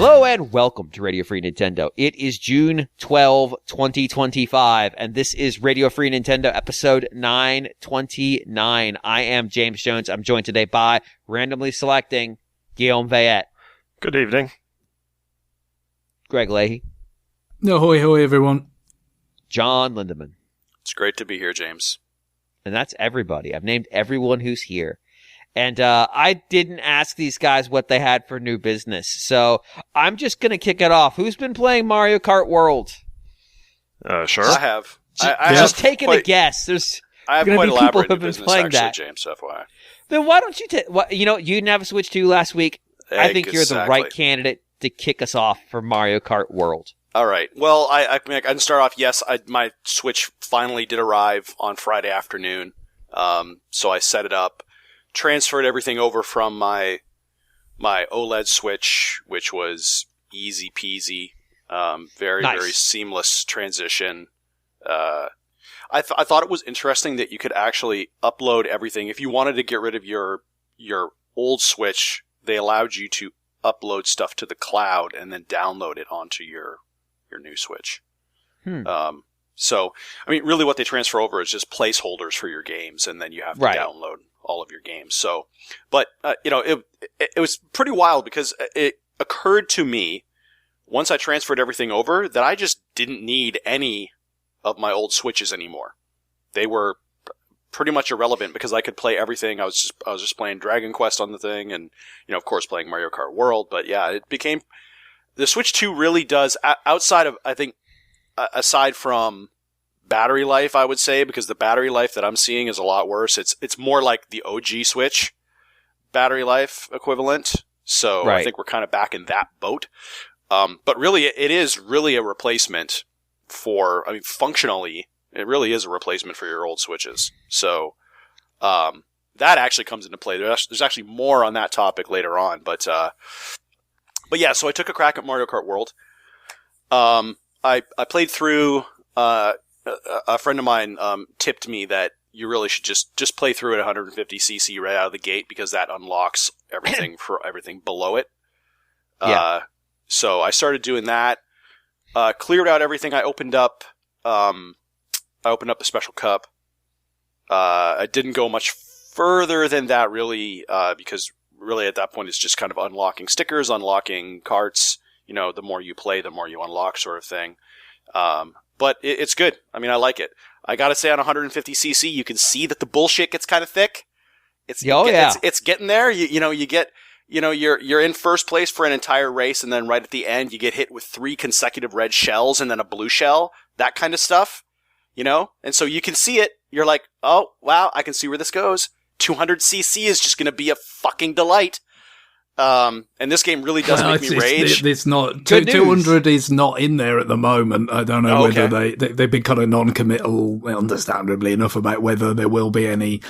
Hello and welcome to Radio Free Nintendo. It is June 12, 2025, and this is Radio Free Nintendo episode 929. I am James Jones. I'm joined today by randomly selecting Guillaume Vayette. Good evening. Greg Leahy. Ahoy, hoy, everyone. John Lindemann. It's great to be here, James. And that's everybody. I've named everyone who's here. And I didn't ask these guys what they had for new business, so I'm just going to kick it off. Who's been playing Mario Kart World? Sure. I have. Just taking a guess. There's I have going to quite be people elaborate who have new been business, playing actually, that. James, FYI. Then why don't you take... You didn't have a Switch 2 last week. I think you're the right candidate to kick us off for Mario Kart World. All right. Well, I can start off. Yes, my Switch finally did arrive on Friday afternoon. So I set it up, transferred everything over from my OLED Switch, which was easy peasy, very seamless transition. I thought it was interesting that you could actually upload everything. If you wanted to get rid of your old Switch, they allowed you to upload stuff to the cloud and then download it onto your new Switch. So, I mean, really what they transfer over is just placeholders for your games, and then you have to download all of your games. So, but, it was pretty wild because it occurred to me once I transferred everything over that I just didn't need any of my old Switches anymore. They were pretty much irrelevant because I could play everything. I was just playing Dragon Quest on the thing and, of course playing Mario Kart World. But yeah, it became, the Switch 2 really does, outside of, I think, aside from battery life, I would say, because the battery life that I'm seeing is a lot worse. It's more like the OG Switch battery life equivalent. So I think we're kind of back in that boat. But really, it is really a replacement for, functionally, it really is a replacement for your old Switches. So that actually comes into play. There's actually more on that topic later on. But yeah, so I took a crack at Mario Kart World. I played through, a friend of mine tipped me that you really should just play through at 150cc right out of the gate because that unlocks everything for everything below it. So I started doing that, cleared out everything. I opened up the special cup. I didn't go much further than that really, because really at that point it's just kind of unlocking stickers, unlocking carts. The more you play, the more you unlock, sort of thing. But it's good. I mean, I like it. I gotta say, on 150cc, you can see that the bullshit gets kind of thick. It's getting there. You get, you're in first place for an entire race, and then right at the end, you get hit with 3 consecutive red shells and then a blue shell. That kind of stuff. And so you can see it. You're like, oh wow, I can see where this goes. 200cc is just gonna be a fucking delight. And this game really does make me rage. It's not 200 is not in there at the moment. I don't know whether they've been kind of non-committal, understandably enough, about whether there will be any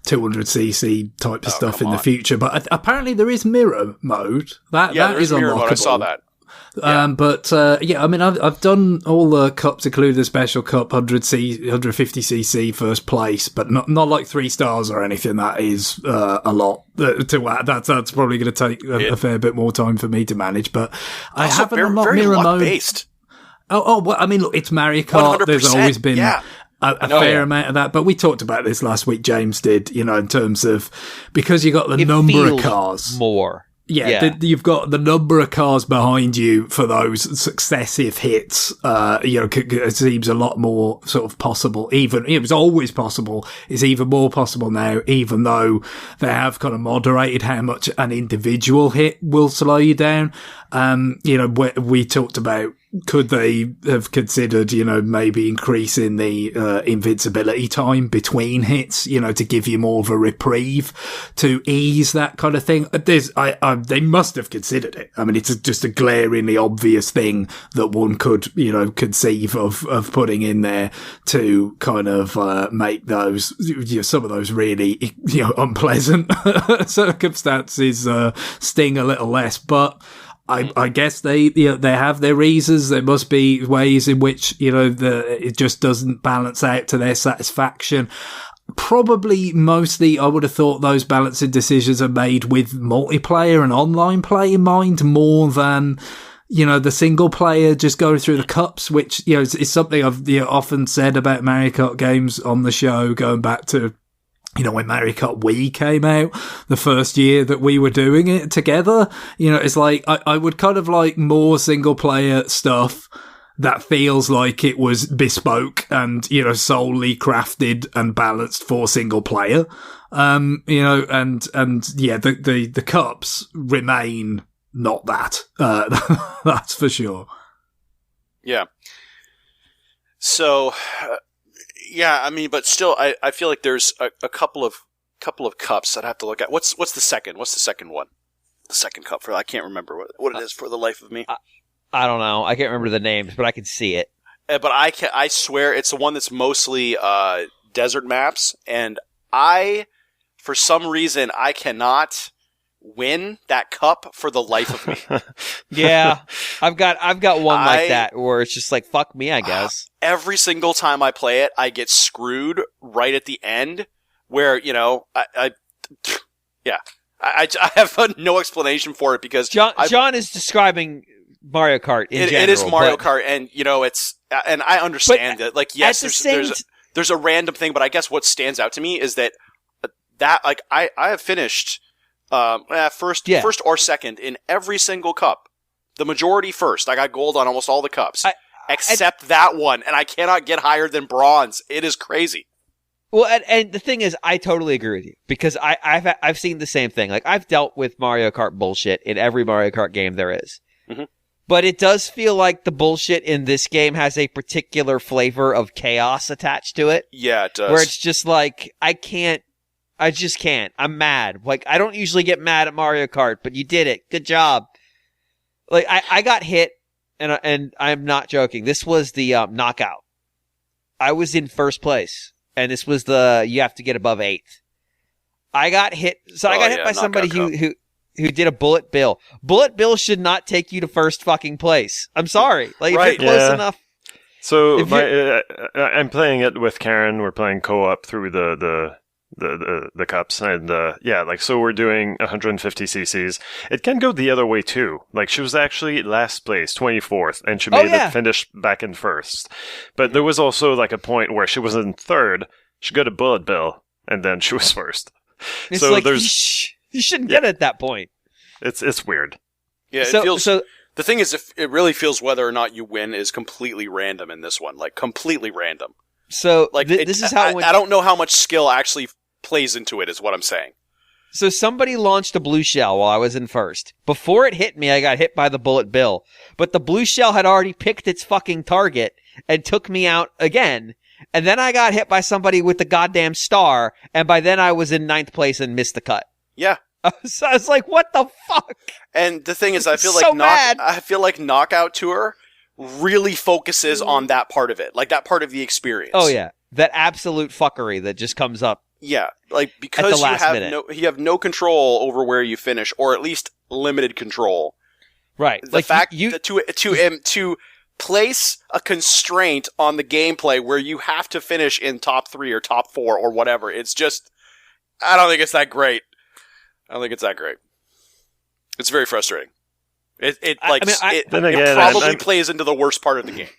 200cc type of stuff in the future. But apparently there is mirror mode. That is mirror unlockable. Mode. I saw that. I've done all the cups, including the special cup, 150cc first place, but not like 3 stars or anything. That is a lot to add. That's probably going to take a fair bit more time for me to manage. But I haven't unlocked mirror mode. Based. Well, I mean, look, it's Mario Kart. There's always been a fair amount of that. But we talked about this last week. James did, in terms of because you got the number of cars more. You've got the number of cars behind you for those successive hits. It seems a lot more sort of possible. Even it was always possible. It's even more possible now, even though they have kind of moderated how much an individual hit will slow you down. We talked about, could they have considered, maybe increasing the invincibility time between hits, to give you more of a reprieve, to ease that kind of thing. They must have considered it. I mean, it's just a glaringly obvious thing that one could, conceive of putting in there to kind of make those, some of those really, unpleasant circumstances sting a little less. But I guess they have their reasons. There must be ways in which, it just doesn't balance out to their satisfaction. probably mostly I would have thought those balancing decisions are made with multiplayer and online play in mind more than, the single player just going through the cups, which, is something I've often said about Mario Kart games on the show, going back to, when Mario Kart Wii came out, the first year that we were doing it together, it's like, I would kind of like more single player stuff that feels like it was bespoke and, solely crafted and balanced for single player. The cups remain not that. That's for sure. Yeah. So, but still, I feel like there's a couple of cups I'd have to look at. What's the second? What's the second one? The second cup I can't remember what it is for the life of me. I don't know. I can't remember the names, but I can see it. But I swear it's the one that's mostly desert maps, and for some reason, I cannot win that cup for the life of me. Yeah, I've got one like that where it's just like, fuck me, I guess. Every single time I play it, I get screwed right at the end, where I have no explanation for it because John is describing Mario Kart in general. It is Mario Kart, and it's and I understand that. Like, yes, there's a random thing, but I guess what stands out to me is that like I have finished first or second in every single cup. The majority first. I got gold on almost all the cups, except that one, and I cannot get higher than bronze. It is crazy. Well, and the thing is, I totally agree with you because I've seen the same thing. Like, I've dealt with Mario Kart bullshit in every Mario Kart game there is. Mm-hmm. But it does feel like the bullshit in this game has a particular flavor of chaos attached to it. Yeah, it does. Where it's just like, I just can't. I'm mad. Like, I don't usually get mad at Mario Kart, but you did it. Good job. Like, I got hit, and I'm not joking. This was the knockout. I was in first place, and this was you have to get above 8th. I got hit. So I got hit by somebody who did a bullet bill. Bullet bill should not take you to first fucking place. I'm sorry. Like, if you're close enough. So I'm playing it with Karen. We're playing co-op through the cups, and so we're doing 150 cc's. It can go the other way too. Like, she was actually last place, 24th, and she made it finish back in first. But there was also like a point where she was in third. She got a bullet bill, and then she was first. It's so like, you shouldn't get it at that point. It's weird. Yeah, it feels. So the thing is, if it really feels whether or not you win is completely random in this one, like completely random. So like this is how I don't know how much skill actually plays into it, is what I'm saying. So somebody launched a blue shell while I was in first. Before it hit me, I got hit by the bullet bill, but the blue shell had already picked its fucking target and took me out again. And then I got hit by somebody with the goddamn star, and by then I was in 9th place and missed the cut. Yeah. So I was like, what the fuck? And the thing is, I feel like Knockout Tour really focuses on that part of it, like that part of the experience. Oh yeah, that absolute fuckery that just comes up. Yeah, like because you have no control over where you finish, or at least limited control. Right. The fact that to place a constraint on the gameplay where you have to finish in top 3 or top 4 or whatever, it's just, I don't think it's that great. It's very frustrating. It probably plays into the worst part of the game.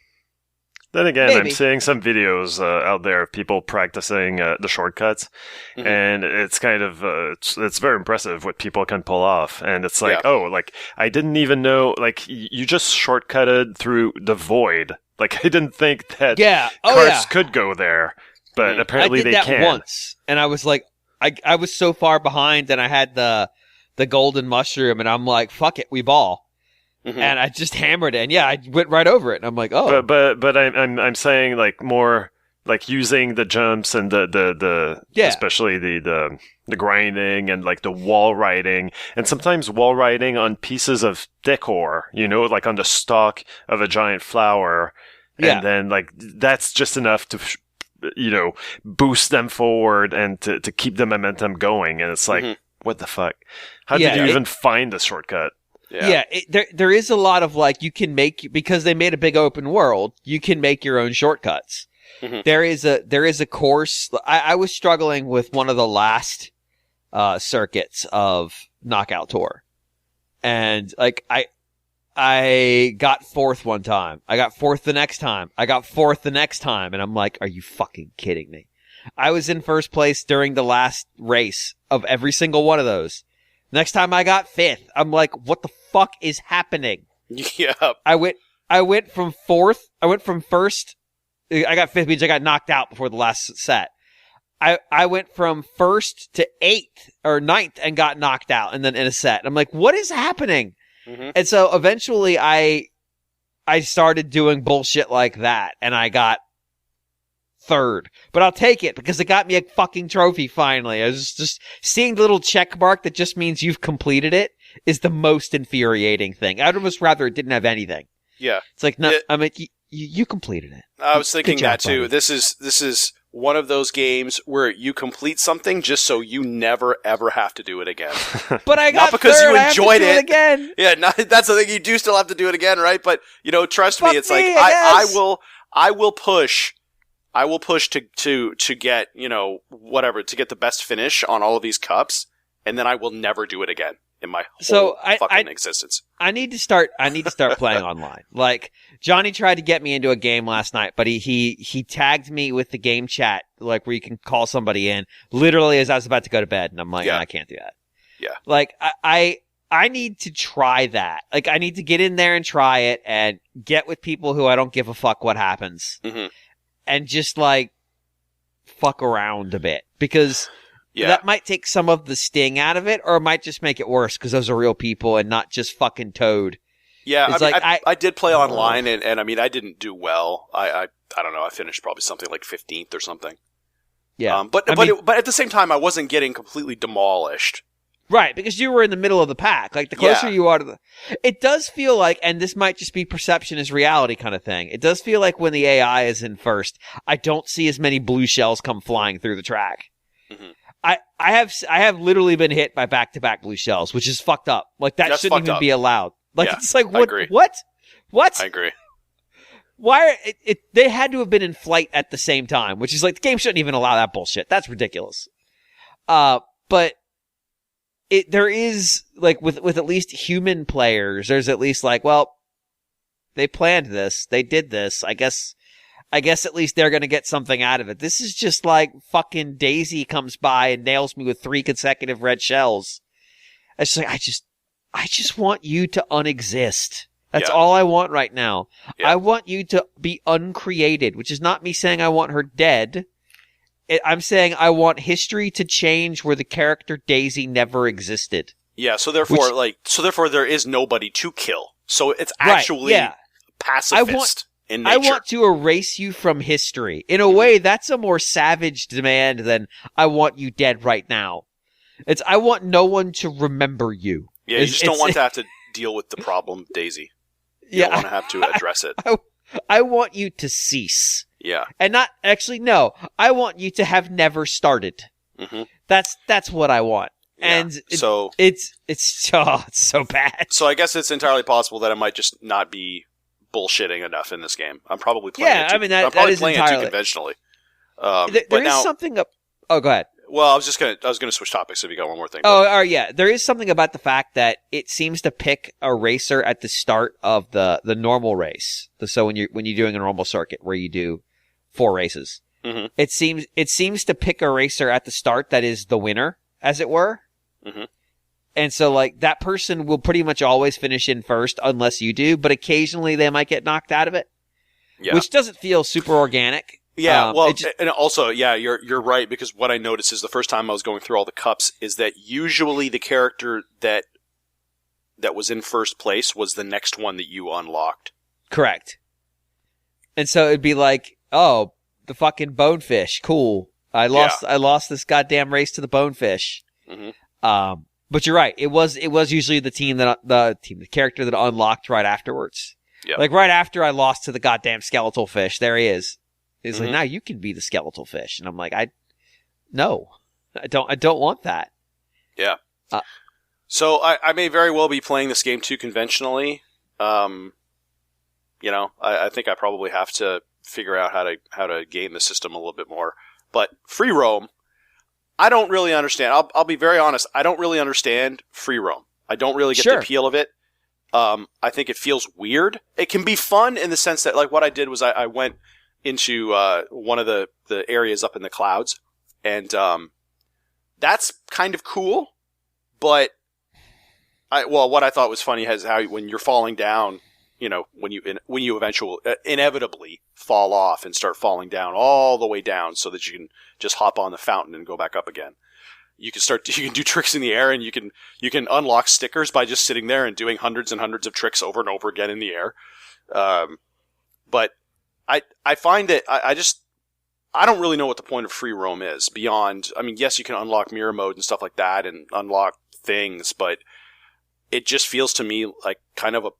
Then again, Maybe. I'm seeing some videos out there of people practicing the shortcuts, mm-hmm. and it's kind of it's very impressive what people can pull off. And it's like, I didn't even know, like, you just shortcutted through the void. Like, I didn't think that cars could go there, but apparently they can. I did that once, and I was like, I was so far behind, and I had the golden mushroom, and I'm like, fuck it, we ball. Mm-hmm. And I just hammered it, and I went right over it. And I'm like, oh. But I'm saying, like, more like using the jumps and the especially the grinding and like the wall riding, and sometimes wall riding on pieces of decor, like on the stalk of a giant flower, and then like that's just enough to boost them forward and to keep the momentum going. And it's like, what the fuck? How did you even find the shortcut? Yeah, there is a lot of, like, you can make, because they made a big open world, you can make your own shortcuts. Mhm. There is a course. I was struggling with one of the last circuits of Knockout Tour, and like I got fourth one time. I got fourth the next time. I got fourth the next time, and I'm like, are you fucking kidding me? I was in first place during the last race of every single one of those. Next time I got fifth. I'm like, what the fuck is happening? Yeah. I went from fourth. I went from first. I got fifth means I got knocked out before the last set. I went from first to eighth or ninth and got knocked out and then in a set. I'm like, what is happening? Mhm. And so eventually I started doing bullshit like that and I got third. But I'll take it because it got me a fucking trophy finally. I was just seeing the little check mark that just means you've completed it is the most infuriating thing. I'd almost rather it didn't have anything. Yeah. It's like, no, I mean, you completed it. I was thinking Good job, that too. buddy. This is one of those games where you complete something just so you never ever have to do it again. But I got Not because third, you I have to enjoyed do it. again. Yeah, that's the thing. You do still have to do it again, right? But trust Fuck me, it's me, like I guess. I will push to get whatever to get the best finish on all of these cups, and then I will never do it again in my whole fucking existence. I need to start playing online. Like Johnny tried to get me into a game last night, but he tagged me with the game chat, like where you can call somebody in literally as I was about to go to bed. And I'm like, Yeah. I can't do that. Yeah. Like I need to try that. Like I need to get in there and try it and get with people who I don't give a fuck what happens Mhm. and just like fuck around a bit because Yeah. that might take some of the sting out of it, or it might just make it worse because those are real people and not just fucking Toad. Yeah, It's I mean, like I did play online, and I mean, I didn't do well. I don't know. I finished probably something like 15th or something. Yeah, But at the same time, I wasn't getting completely demolished. right, because you were in the middle of the pack. Like the closer Yeah. you are to the, it does feel like, and this might just be perception is reality kind of thing. It does feel like when the AI is in first, I don't see as many blue shells come flying through the track. Mhm. I have literally been hit by back-to-back blue shells, which is fucked up. Like that That's shouldn't fucked even up. be allowed. Like Yeah, it's like I agree. what? I agree. Why they had to have been in flight at the same time, which is like the game shouldn't even allow that bullshit. That's ridiculous. But there is like with at least human players, there's at least like, well, they planned this, they did this. I guess at least they're gonna get something out of it. This is just like fucking Daisy comes by and nails me with 3 consecutive red shells. It's just like I just want you to unexist. That's Yeah. all I want right now. Yeah. I want you to be uncreated, which is not me saying I want her dead. I'm saying I want history to change where the character Daisy never existed. Yeah. So therefore, there is nobody to kill. So it's Right, actually yeah. pacifist in nature. I want to erase you from history. In a way, that's a more savage demand than I want you dead right now. It's I want no one to remember you. Yeah, you just don't want to have to deal with the problem, Daisy. You don't want to have to address it. I want you to cease. Yeah. And not actually no. I want you to have never started. Mm-hmm. That's what I want. Yeah. And it's it's so bad. so I guess it's entirely possible that I might just not be bullshitting enough in this game. I'm probably playing Yeah, it too, I mean, that I'm probably is playing it entirely- too conventionally. There but is now, something up. Oh, go ahead. well, I was gonna switch topics if you got one more thing. Oh, yeah. There is something about the fact that it seems to pick a racer at the start of the normal race. So when you're doing a normal circuit where you do 4 races, Mhm. it seems to pick a racer at the start that is the winner, as it were. Mhm. And so like that person will pretty much always finish in first unless you do, but occasionally they might get knocked out of it, Yeah. which doesn't feel super organic. Yeah, well, it just- and also, yeah, you're right, because what I noticed is the first time I was going through all the cups is that usually the character that was in first place was the next one that you unlocked. Correct. And so it'd be like, oh, the fucking bonefish, cool. I lost this goddamn race to the bonefish. Mhm. But you're right. It was usually the character that unlocked right afterwards. Yeah. Like right after I lost to the goddamn skeletal fish, there he is. He's like, Mhm. now you can be the skeletal fish, and I'm like, no, I don't want that. Yeah. So I may very well be playing this game too conventionally. I think I probably have to figure out how to game the system a little bit more. But free roam, I don't really understand. I'll be very honest. I don't really understand free roam. I don't really get the appeal of it. I think it feels weird. It can be fun in the sense that, like, what I did was I went into one of the areas up in the clouds, and that's kind of cool. But what I thought was funny is how when you're falling down, you know, when you eventually inevitably fall off and start falling down all the way down, so that you can just hop on the fountain and go back up again. You can do tricks in the air, and you can unlock stickers by just sitting there and doing hundreds and hundreds of tricks over and over again in the air. But I find that I don't really know what the point of free roam is beyond. I mean, yes, you can unlock mirror mode and stuff like that, and unlock things, but it just feels to me like kind of a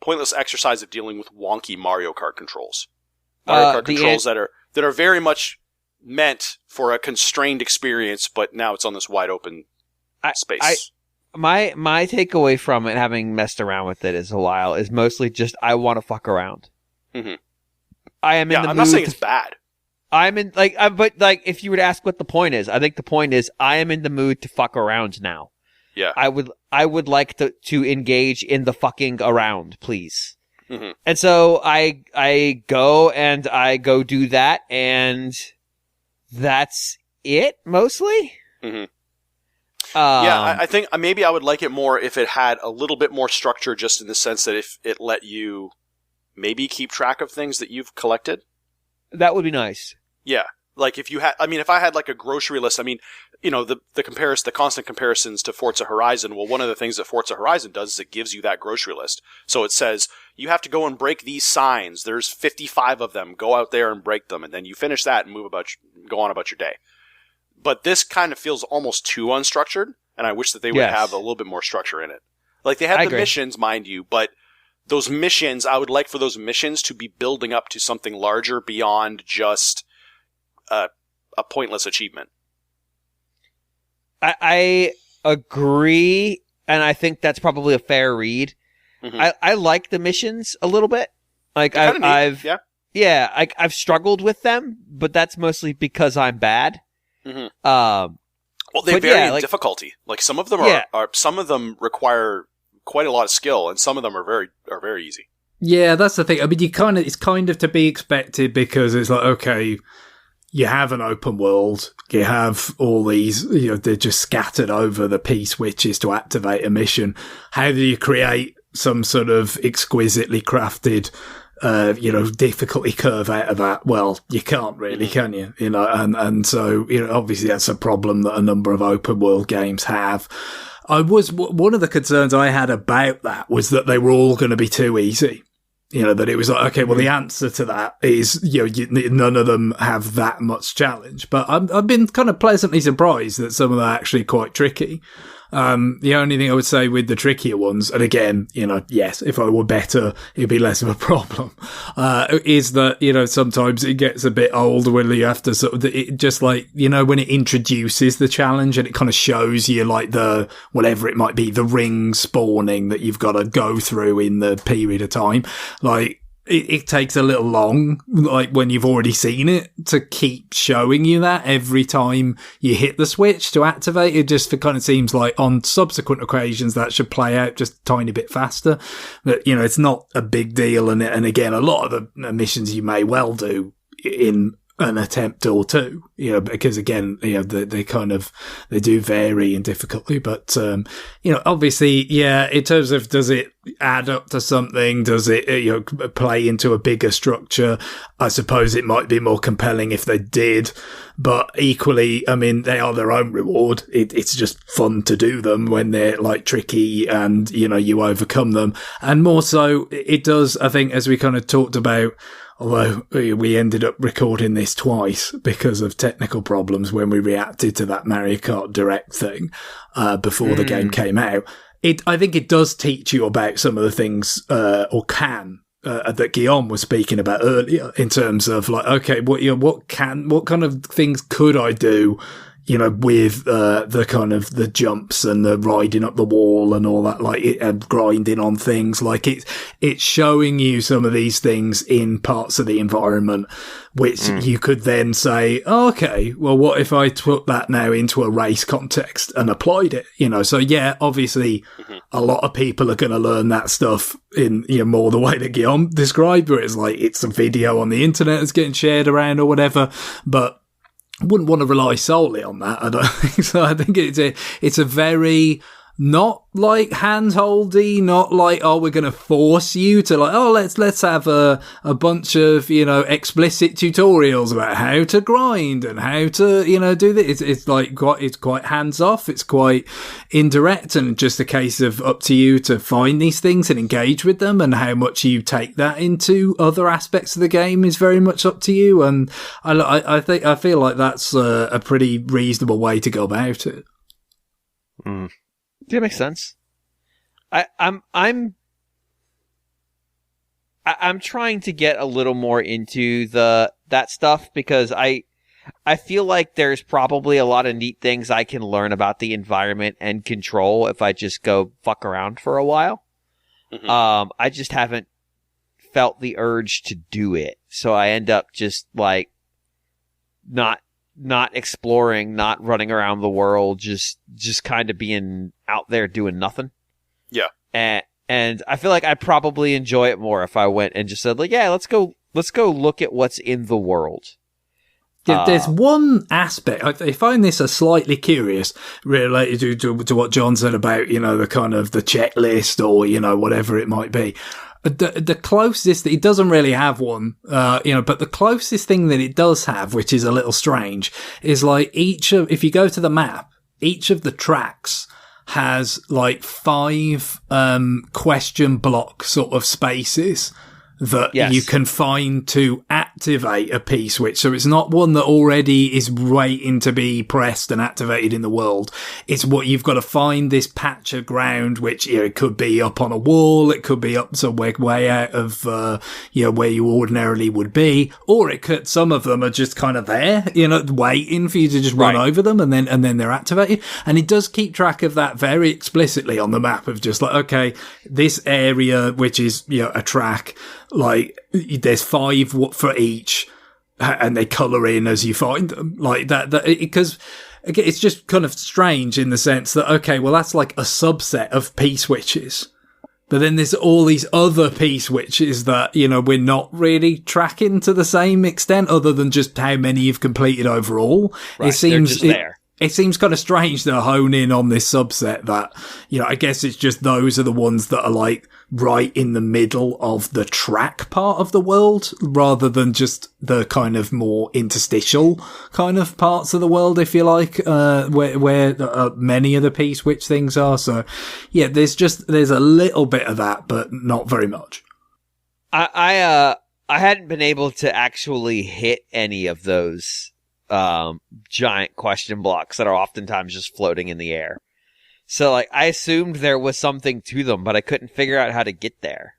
pointless exercise of dealing with wonky Mario Kart controls. Mario Kart controls that are very much meant for a constrained experience, but now it's on this wide open space. My takeaway from it, having messed around with it a while, is mostly just I want to fuck around. Mm-hmm. I am in the mood. I'm not saying it's bad. I'm in but if you were to ask what the point is, I think the point is I am in the mood to fuck around now. Yeah. I would like to engage in the fucking around, please. Mm-hmm. And so I go do that, and that's it mostly. Mm-hmm. I think maybe I would like it more if it had a little bit more structure, just in the sense that if it let you maybe keep track of things that you've collected. That would be nice. Yeah. Like if I had like a grocery list, I mean, you know, the constant comparisons to Forza Horizon. Well, one of the things that Forza Horizon does is it gives you that grocery list. So it says, you have to go and break these signs. There's 55 of them. Go out there and break them. And then you finish that and go on about your day. But this kind of feels almost too unstructured. And I wish that they would have a little bit more structure in it. Like they have the missions, mind you, but those missions, I would like for those missions to be building up to something larger beyond just a pointless achievement. I agree, and I think that's probably a fair read. Mm-hmm. I like the missions a little bit. Like I've struggled with them, but that's mostly because I'm bad. Mm-hmm. Well, they vary in difficulty. Like some of them are some of them require quite a lot of skill, and some of them are very easy. Yeah, that's the thing. I mean, it's kind of to be expected, because it's like, okay, you have an open world, you have all these, you know, they're just scattered over the P switches to activate a mission. How do you create some sort of exquisitely crafted, difficulty curve out of that? Well, you can't really, can you? You know, and so, you know, obviously that's a problem that a number of open world games have. One of the concerns I had about that was that they were all going to be too easy. You know, that it was like, okay, well, the answer to that is, you know, none of them have that much challenge. But I've been kind of pleasantly surprised that some of them are actually quite tricky. The only thing I would say with the trickier ones, and again, you know, yes, if I were better, it'd be less of a problem, is that, you know, sometimes it gets a bit old when you have to sort of, just like, you know, when it introduces the challenge and it kind of shows you like the, whatever it might be, the ring spawning that you've got to go through in the period of time. Like, it takes a little long, like when you've already seen it, to keep showing you that every time you hit the switch to activate it. Just kind of seems like on subsequent occasions that should play out just a tiny bit faster. But, you know, it's not a big deal. And again, a lot of the missions you may well do in an attempt or two, you know, because again, you know, they do vary in difficulty, but, you know, obviously, yeah, in terms of, does it add up to something? Does it, you know, play into a bigger structure? I suppose it might be more compelling if they did, but equally, I mean, they are their own reward. It's just fun to do them when they're like tricky and, you know, you overcome them. And more so, it does, I think, as we kind of talked about, although we ended up recording this twice because of technical problems when we reacted to that Mario Kart Direct thing before the game came out. I think it does teach you about some of the things, that Guillaume was speaking about earlier, in terms of like, okay, what kind of things could I do, with the kind of the jumps and the riding up the wall and all that, like and grinding on things. Like it's showing you some of these things in parts of the environment, which you could then say, oh, okay, well, what if I took that now into a race context and applied it? So yeah, obviously a lot of people are going to learn that stuff in more the way that Guillaume described, where it's like it's a video on the internet that's getting shared around or whatever, but wouldn't want to rely solely on that. I don't think so. I think it's a very not like handholdy, not like, oh, we're going to force you to like, oh, let's have a bunch of, explicit tutorials about how to grind and how to, do this. It's quite hands off. It's quite indirect and just a case of up to you to find these things and engage with them, and how much you take that into other aspects of the game is very much up to you. And I feel like that's a pretty reasonable way to go about it. Mm. That makes sense. I'm trying to get a little more into that stuff, because I feel like there's probably a lot of neat things I can learn about the environment and control if I just go fuck around for a while. Mm-hmm. I just haven't felt the urge to do it, so I end up just like not exploring, not running around the world, just kind of being out there doing nothing. Yeah. And I feel like I'd probably enjoy it more if I went and just said, like, yeah, let's go look at what's in the world. Yeah, there's one aspect, I find this a slightly curious, related to what John said about, the kind of the checklist or, whatever it might be. The closest, it doesn't really have one, but the closest thing that it does have, which is a little strange, is like if you go to the map, each of the tracks has like 5, question block sort of spaces that you can find to activate a P-switch. So it's not one that already is waiting to be pressed and activated in the world. It's what you've got to find this patch of ground, which, it could be up on a wall, it could be up somewhere way out of, where you ordinarily would be, or some of them are just kind of there, waiting for you to just run over them, and then they're activated. And it does keep track of that very explicitly on the map, of just like, okay, this area, which is, a track, like there's 5 for each, and they colour in as you find them, like that because again, it's just kind of strange in the sense that, okay, well, that's like a subset of P switches, but then there's all these other P switches that, we're not really tracking to the same extent, other than just how many you've completed overall. Right, it seems there. It seems kind of strange to hone in on this subset that, I guess it's just those are the ones that are like right in the middle of the track part of the world, rather than just the kind of more interstitial kind of parts of the world, if you like, where many of the P-switch things are. So yeah, there's a little bit of that, but not very much. I hadn't been able to actually hit any of those giant question blocks that are oftentimes just floating in the air. So, like, I assumed there was something to them, but I couldn't figure out how to get there.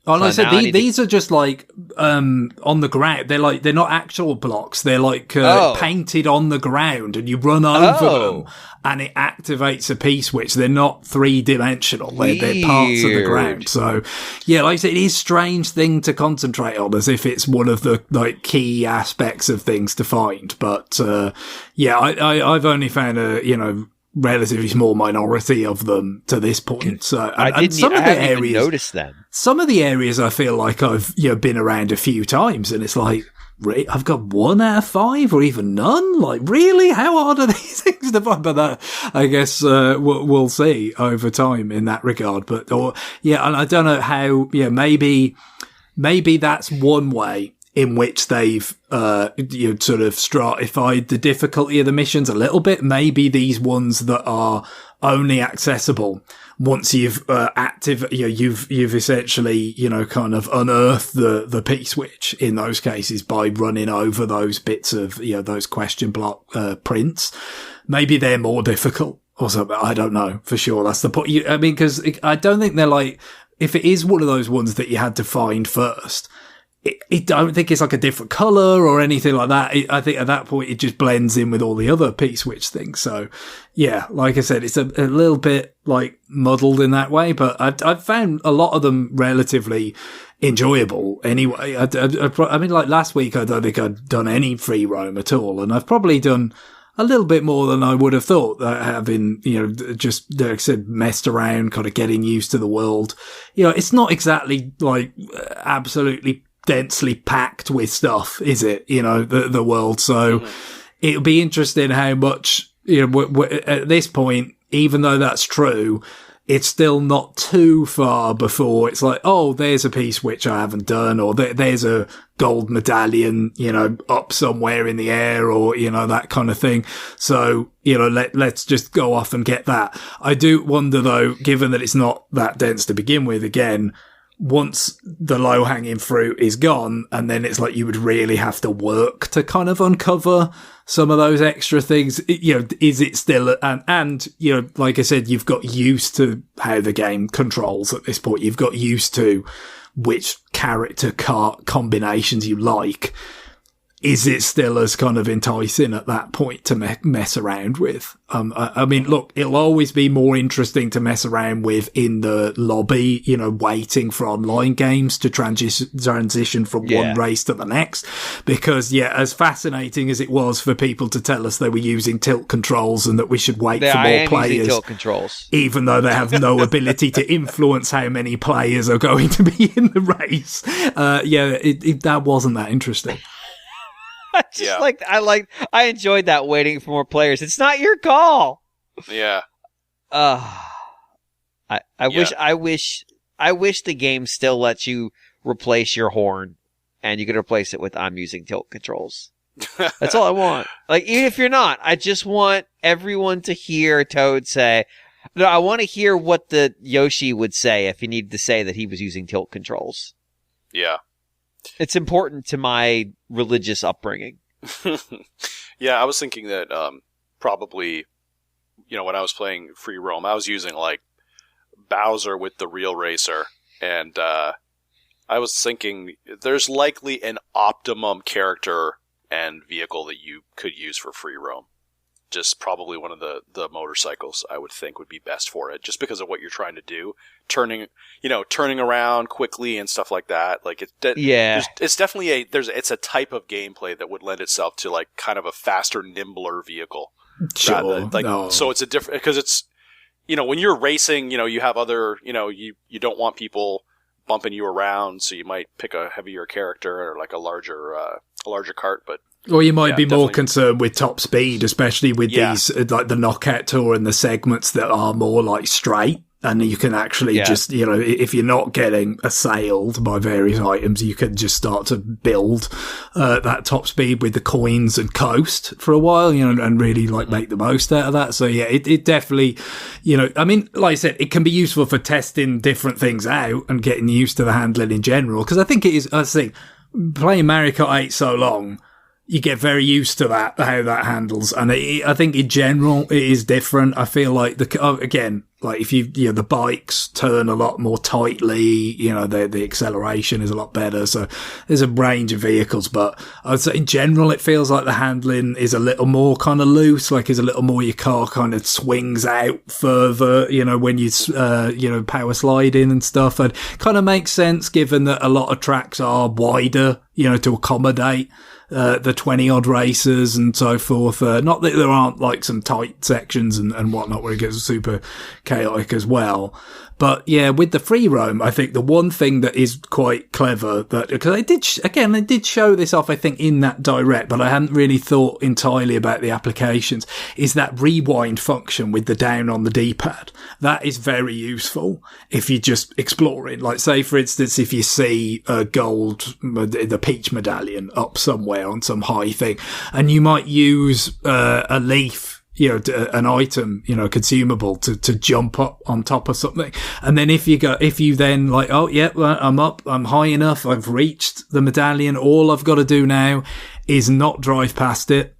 Oh, no, so these are just like, on the ground. They're not actual blocks. They're like, painted on the ground, and you run over them and it activates a P-switch. They're not 3-dimensional. They're parts of the ground. So, yeah, like I said, it is a strange thing to concentrate on, as if it's one of the, like, key aspects of things to find. But, yeah, I've only found relatively small minority of them to this point. So I haven't even noticed them. Some of the areas I feel like I've been around a few times, and it's like, I've got 1 out of 5 or even none. Like, really? How hard are these things to find? But that, I guess, we'll see over time in that regard. But, and I don't know how, maybe that's one way in which they've, sort of stratified the difficulty of the missions a little bit. Maybe these ones that are only accessible once you've, you've essentially, kind of unearthed the P-switch in those cases by running over those bits of, those question block, prints. Maybe they're more difficult or something. I don't know for sure. That's the point. Because I don't think they're like, if it is one of those ones that you had to find first, I don't think it's like a different color or anything like that. I think at that point it just blends in with all the other P-switch things. So yeah, like I said, it's a little bit like muddled in that way, but I've found a lot of them relatively enjoyable anyway. I mean, like last week, I don't think I'd done any free roam at all, and I've probably done a little bit more than I would have thought, having, just, like I said, messed around, kind of getting used to the world. It's not exactly like absolutely densely packed with stuff, is it? The world. So it'll be interesting how much, at this point, even though that's true, it's still not too far before it's like, oh, there's a piece which I haven't done, or there's a gold medallion, up somewhere in the air, or, that kind of thing. So, let's just go off and get that. I do wonder though, given that it's not that dense to begin with, again, once the low-hanging fruit is gone, and then it's like you would really have to work to kind of uncover some of those extra things. Is it still, and like I said, you've got used to how the game controls at this point. You've got used to which character cart combinations you like. Is it still as kind of enticing at that point to mess around with? I mean, look, it'll always be more interesting to mess around with in the lobby, waiting for online games to transition from one race to the next. Because, as fascinating as it was for people to tell us they were using tilt controls and that we should wait for more players, tilt controls, even though they have no ability to influence how many players are going to be in the race. That wasn't that interesting. I enjoyed that, waiting for more players. It's not your call. Yeah. I wish the game still lets you replace your horn, and you could replace it with I'm using tilt controls. That's all I want. Like, even if you're not, I just want everyone to hear Toad say, no, I want to hear what the Yoshi would say if he needed to say that he was using tilt controls. Yeah. It's important to my religious upbringing. Yeah, I was thinking that probably, when I was playing free roam, I was using like Bowser with the Real Racer, and I was thinking there's likely an optimum character and vehicle that you could use for free roam. Just probably one of the motorcycles I would think would be best for it, just because of what you're trying to do, turning around quickly and stuff like that. Like it's definitely it's a type of gameplay that would lend itself to like kind of a faster, nimbler vehicle. Sure. So it's a different, because it's, when you're racing, you have other, you don't want people bumping you around, so you might pick a heavier character or like a larger cart, but. Or you might be more concerned with top speed, especially with these, like the knockout tour and the segments that are more like straight. And you can actually just, if you're not getting assailed by various items, you can just start to build that top speed with the coins and coast for a while, and really like make the most out of that. So yeah, it definitely, I mean, like I said, it can be useful for testing different things out and getting used to the handling in general. Because I think playing Mario Kart 8 so long, you get very used to that, how that handles. And I think in general, it is different. I feel like if the bikes turn a lot more tightly, the acceleration is a lot better. So there's a range of vehicles, but I'd say in general, it feels like the handling is a little more kind of loose, like is a little more, your car kind of swings out further, when you, power sliding and stuff. And kind of makes sense given that a lot of tracks are wider, to accommodate the 20 odd races and so forth. Not that there aren't like some tight sections and whatnot where it gets super chaotic as well. But yeah, with the free roam, I think the one thing that is quite clever, that, because they did show this off, I think, in that direct, but I hadn't really thought entirely about the applications, is that rewind function with the down on the D-pad. That is very useful if you're just exploring. Like, say, for instance, if you see a the Peach medallion up somewhere on some high thing, and you might use a leaf, an item, consumable to jump up on top of something. And then if you then like, oh yeah, I'm up, I'm high enough, I've reached the medallion, all I've got to do now is not drive past it.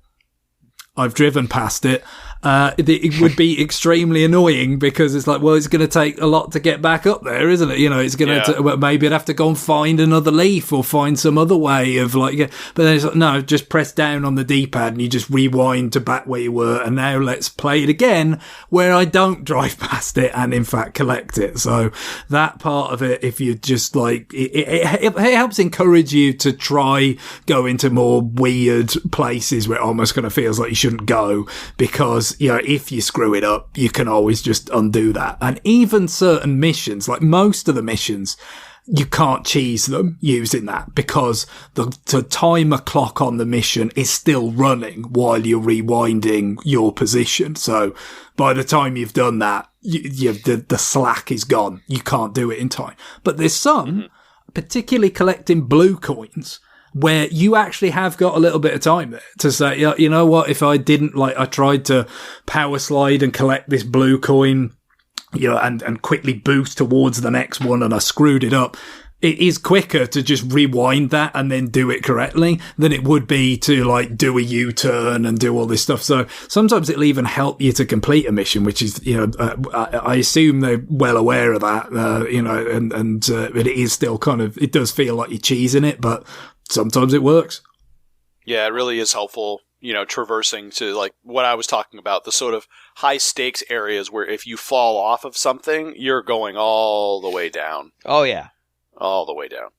I've driven past it. it would be extremely annoying because it's like, well, it's going to take a lot to get back up there, isn't it? You know, it's going to, well, maybe I'd have to go and find another leaf or find some other way of like, but then it's like, no, just press down on the D-pad and you just rewind to back where you were. And now let's play it again where I don't drive past it and in fact collect it. So that part of it, if you just like, it helps encourage you to try go into more weird places where it almost kind of feels like you shouldn't go, because, you know, if you screw it up, you can always just undo that. And even certain missions, like most of the missions, you can't cheese them using that because the timer clock on the mission is still running while you're rewinding your position. So by the time you've done that, the slack is gone. You can't do it in time. But there's some, particularly collecting blue coins, where you actually have got a little bit of time there to say, you know what, if I didn't, like, I tried to power slide and collect this blue coin, you know, and quickly boost towards the next one and I screwed it up. It is quicker to just rewind that and then do it correctly than it would be to like do a U-turn and do all this stuff. So sometimes it'll even help you to complete a mission, which is, you know, I assume they're well aware of that, you know, and it is still kind of, it does feel like you're cheesing it, but sometimes it works. Yeah, it really is helpful, you know, traversing to like what I was talking about, the sort of high stakes areas where if you fall off of something, you're going all the way down. Oh, yeah. All the way down.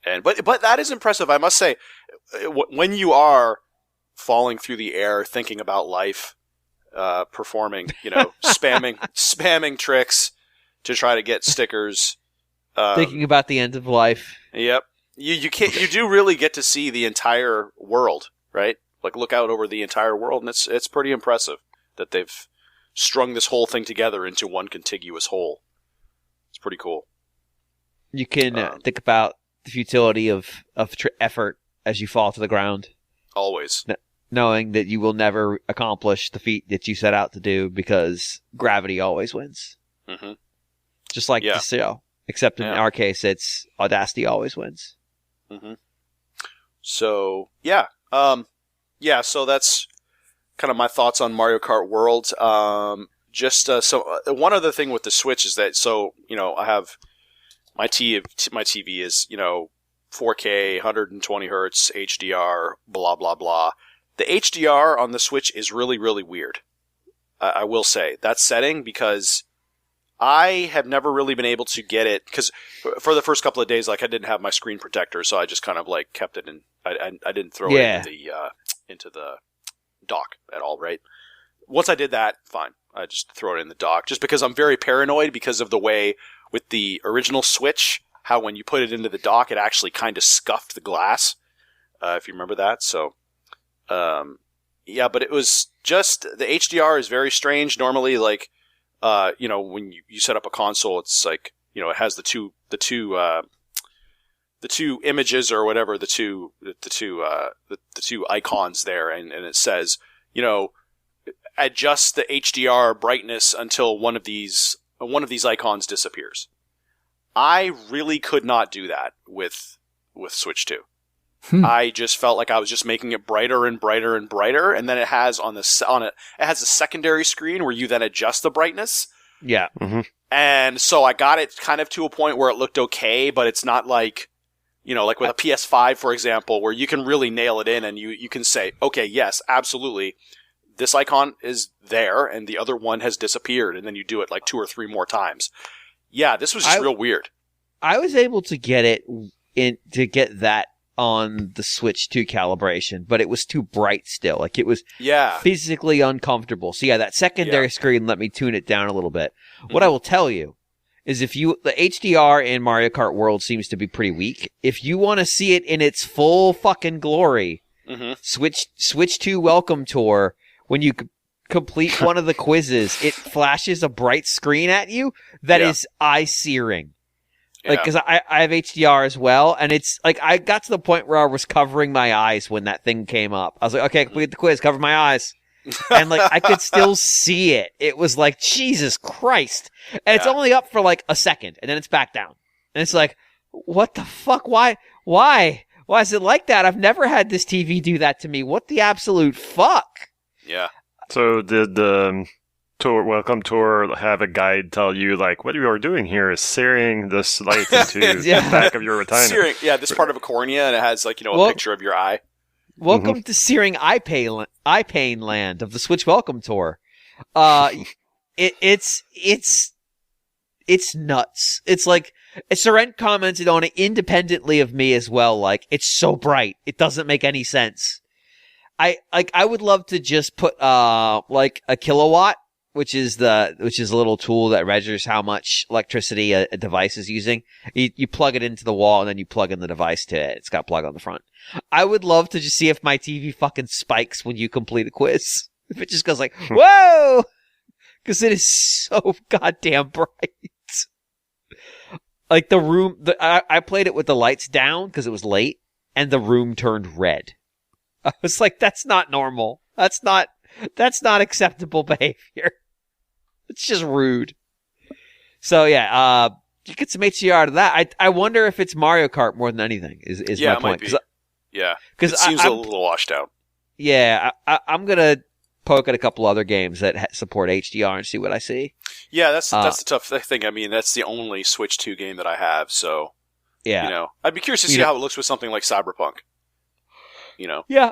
And but that is impressive, I must say. When you are falling through the air, thinking about life, performing, you know, spamming tricks to try to get stickers, thinking about the end of life. Yep. You do really get to see the entire world, right? Like look out over the entire world, and it's pretty impressive that they've strung this whole thing together into one contiguous whole. It's pretty cool. You can think about the futility of effort as you fall to the ground. Always. Knowing that you will never accomplish the feat that you set out to do because gravity always wins. Mm-hmm. Just like the show. Except in our case, it's Audacity always wins. Mm-hmm. So, yeah. So that's kind of my thoughts on Mario Kart World. So one other thing with the Switch is that, so, you know, I have... My TV is, you know, 4K, 120 hertz, HDR, blah, blah, blah. The HDR on the Switch is really, really weird. I will say that setting, because I have never really been able to get it, because for the first couple of days, like I didn't have my screen protector, so I just kind of like kept it in. I didn't throw it into the dock at all, right? Once I did that, fine. I just throw it in the dock, just because I'm very paranoid because of the way with the original Switch, how when you put it into the dock, it actually kind of scuffed the glass, if you remember that. So, but it was just, the HDR is very strange. Normally, like, you know, when you set up a console, it's like, you know, it has the two images or whatever, the two icons there, and it says, you know, adjust the HDR brightness until one of these icons disappears. I really could not do that with Switch 2. I just felt like I was just making it brighter and brighter and brighter, and then it has it has a secondary screen where you then adjust the brightness. Yeah. Mm-hmm. And so I got it kind of to a point where it looked okay, but it's not like, you know, like with a PS5, for example, where you can really nail it in and you can say, okay, yes, absolutely, this icon is there and the other one has disappeared, and then you do it like 2 or 3 more times. Yeah, this was just real weird. I was able to get get that on the Switch 2 calibration, but it was too bright still. Like it was physically uncomfortable. So yeah, that secondary screen let me tune it down a little bit. Mm-hmm. What I will tell you is the HDR in Mario Kart World seems to be pretty weak. If you want to see it in its full fucking glory, Switch 2 Welcome Tour, when you complete one of the quizzes, it flashes a bright screen at you that is eye-searing. Like, because I have HDR as well, and it's like I got to the point where I was covering my eyes when that thing came up. I was like, okay, complete the quiz, cover my eyes. And like I could still see it. It was like, Jesus Christ. And it's only up for like a second, and then it's back down. And it's like, what the fuck? Why is it like that? I've never had this TV do that to me. What the absolute fuck? Yeah. So did the welcome tour have a guide tell you, like, what you are doing here is searing this light into the back of your retina? Searing, this part of a cornea, and it has, like, a picture of your eye. Welcome to searing eye pain land of the Switch Welcome Tour. It's nuts. It's like, Sorrent commented on it independently of me as well. Like, it's so bright. It doesn't make any sense. I would love to just put, like a kilowatt, which is a little tool that measures how much electricity a device is using. You plug it into the wall and then you plug in the device to it. It's got a plug on the front. I would love to just see if my TV fucking spikes when you complete a quiz. If it just goes like, whoa! Because it is so goddamn bright. Like the room, I played it with the lights down because it was late and the room turned red. I was like, that's not normal. That's not acceptable behavior. It's just rude. So yeah, you get some HDR out of that. I wonder if it's Mario Kart more than anything is my point. Might be. Because it seems a little washed out. Yeah, I'm gonna poke at a couple other games that support HDR and see what I see. Yeah, that's the tough thing. I mean, that's the only Switch 2 game that I have, so yeah, I'd be curious to see how it looks with something like Cyberpunk. Yeah.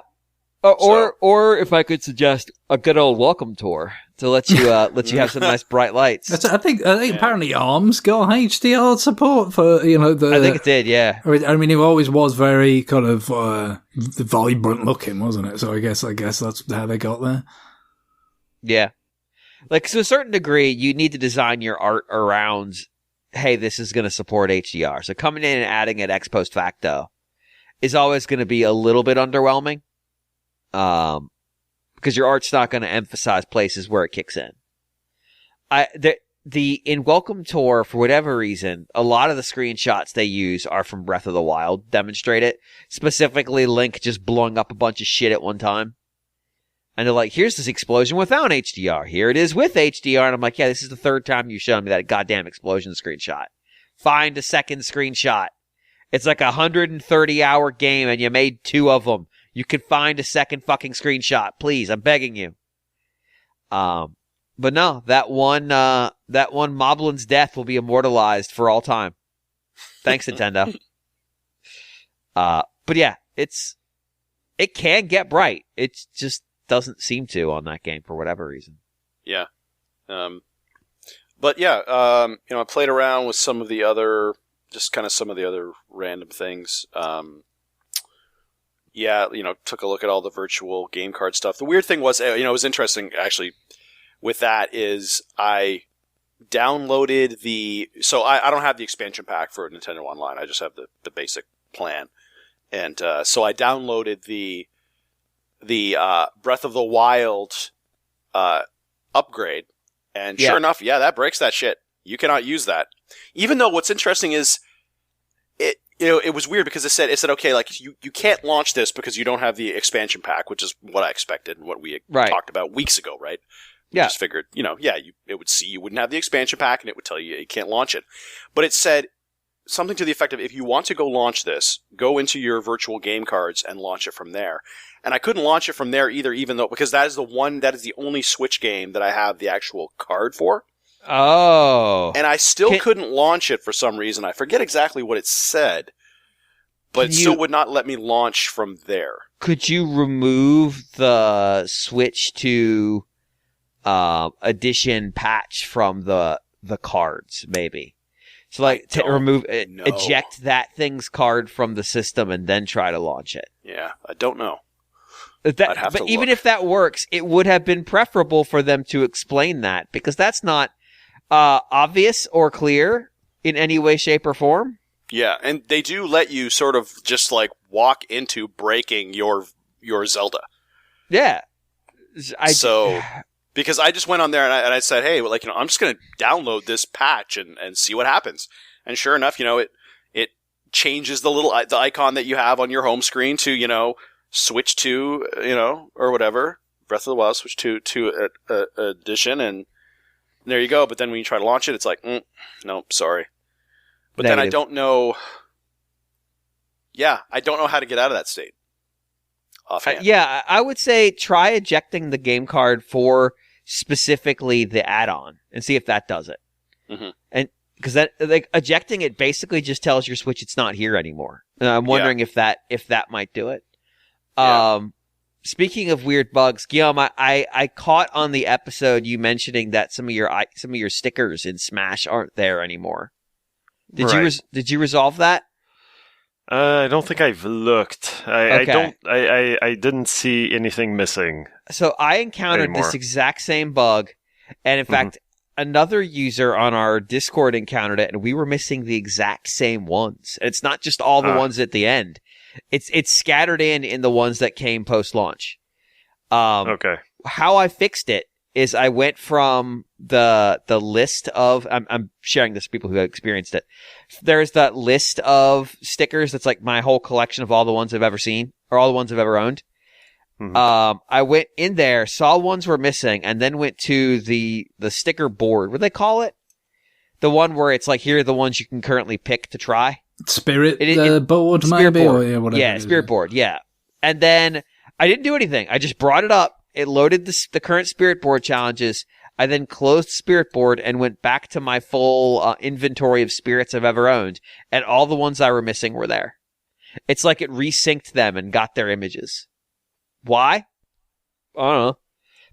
Or if I could suggest a good old welcome tour to let you have some nice bright lights. I think apparently ARMS got HDR support for I think it did, yeah. I mean, it always was very kind of vibrant looking, wasn't it? So I guess that's how they got there. Yeah, like to a certain degree, you need to design your art around. Hey, this is going to support HDR. So coming in and adding it ex post facto is always going to be a little bit underwhelming. Because your art's not going to emphasize places where it kicks in. In Welcome Tour, for whatever reason, a lot of the screenshots they use are from Breath of the Wild, demonstrate it. Specifically, Link just blowing up a bunch of shit at one time. And they're like, here's this explosion without HDR. Here it is with HDR. And I'm like, yeah, this is the third time you've shown me that goddamn explosion screenshot. Find a second screenshot. It's like a 130-hour game and you made 2 of them. You could find a second fucking screenshot, please. I'm begging you. But no, that one Moblin's death will be immortalized for all time. Thanks, Nintendo. But yeah, it can get bright. It just doesn't seem to on that game for whatever reason. Yeah. But yeah, I played around with some of the other random things. Yeah, took a look at all the virtual game card stuff. The weird thing was, it was interesting, actually, with that is I downloaded so I don't have the expansion pack for Nintendo Online. I just have the basic plan. And so I downloaded the Breath of the Wild upgrade. And sure enough, that breaks that shit. You cannot use that. Even though what's interesting is it was weird because it said, okay, like you can't launch this because you don't have the expansion pack, which is what I expected and what we talked about weeks ago, right? Yeah. Just figured, it would see you wouldn't have the expansion pack and it would tell you can't launch it. But it said something to the effect of, if you want to go launch this, go into your virtual game cards and launch it from there. And I couldn't launch it from there either, because that is the only Switch game that I have the actual card for. Oh. And I still couldn't launch it for some reason. I forget exactly what it said, but it still would not let me launch from there. Could you remove the Switch to edition patch from the cards, maybe? So eject that thing's card from the system and then try to launch it. Yeah, I don't know. But even if that works, it would have been preferable for them to explain that, because that's not obvious or clear in any way, shape, or form. Yeah, and they do let you sort of just like walk into breaking your Zelda. Yeah. Because I just went on there and I said, hey, I'm just going to download this patch and see what happens. And sure enough, it changes the icon that you have on your home screen to, switch to, or whatever, Breath of the Wild, switch to edition, and there you go. But then when you try to launch it, it's like, no, sorry. But Negative. Then I don't know. Yeah, I don't know how to get out of that state. offhand. Yeah, I would say try ejecting the game card for specifically the add-on and see if that does it. Mm-hmm. And because that, like, ejecting it basically just tells your Switch it's not here anymore. And I'm wondering if that might do it. Yeah. Speaking of weird bugs, Guillaume, I caught on the episode you mentioning that some of your stickers in Smash aren't there anymore. Did you resolve that? I don't think I've looked. I didn't see anything missing. So I encountered this exact same bug, and in fact, another user on our Discord encountered it, and we were missing the exact same ones. And it's not just all the ones at the end. It's scattered in the ones that came post-launch. Okay. How I fixed it is I went from the list of, I'm sharing this with people who have experienced it. There's that list of stickers that's like my whole collection of all the ones I've ever seen, or all the ones I've ever owned. Mm-hmm. I went in there, saw ones were missing, and then went to the sticker board. What do they call it? The one where it's like, here are the ones you can currently pick to try. Spirit board, Spirit maybe? Board. Or, whatever. Yeah, Spirit Board, yeah. And then I didn't do anything. I just brought it up. It loaded the current Spirit Board challenges. I then closed Spirit Board and went back to my full inventory of spirits I've ever owned. And all the ones I were missing were there. It's like it resynced them and got their images. Why? I don't know.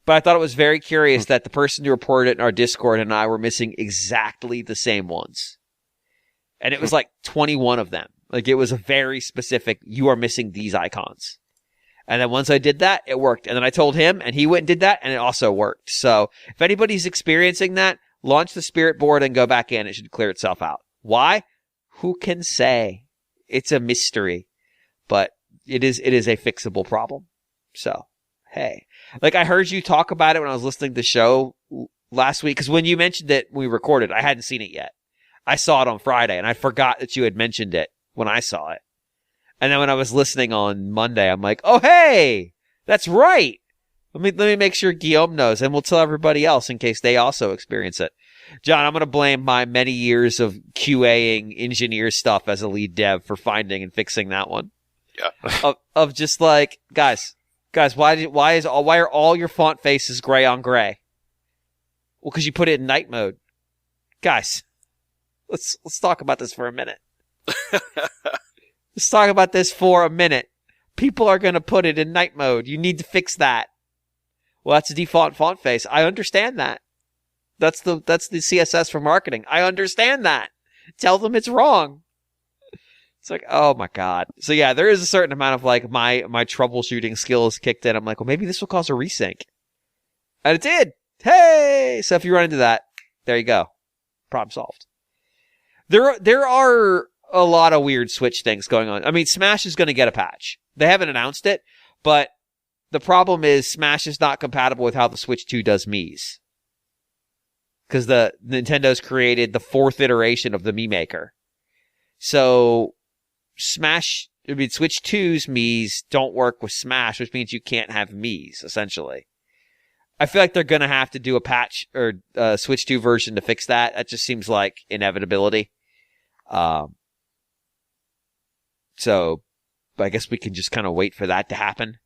But I thought it was very curious that the person who reported it in our Discord and I were missing exactly the same ones. And it was like 21 of them. Like, it was a very specific, you are missing these icons. And then once I did that, it worked. And then I told him, and he went and did that, and it also worked. So if anybody's experiencing that, launch the Spirit Board and go back in. It should clear itself out. Why? Who can say? It's a mystery. But it is a fixable problem. So, hey. Like, I heard you talk about it when I was listening to the show last week, because when you mentioned it when we recorded, I hadn't seen it yet. I saw it on Friday, and I forgot that you had mentioned it when I saw it. And then when I was listening on Monday, I'm like, oh, hey, that's right. Let me make sure Guillaume knows, and we'll tell everybody else in case they also experience it. John, I'm going to blame my many years of QAing engineer stuff as a lead dev for finding and fixing that one. Yeah. Of just like, guys, why are all your font faces gray on gray? Well, because you put it in night mode. Guys, let's talk about this for a minute. Let's talk about this for a minute. People are going to put it in night mode. You need to fix that. Well, that's a default font face. I understand that. That's the CSS for marketing. I understand that. Tell them it's wrong. It's like, oh my God. So yeah, there is a certain amount of like my troubleshooting skills kicked in. I'm like, well, maybe this will cause a resync. And it did. Hey! So if you run into that, there you go. Problem solved. There are a lot of weird Switch things going on. I mean, Smash is going to get a patch. They haven't announced it, but the problem is Smash is not compatible with how the Switch 2 does Mii's. Because the Nintendo's created the 4th iteration of the Mii Maker. So Switch 2's Mii's don't work with Smash, which means you can't have Mii's, essentially. I feel like they're going to have to do a patch or Switch 2 version to fix that. That just seems like inevitability. So I guess we can just kind of wait for that to happen.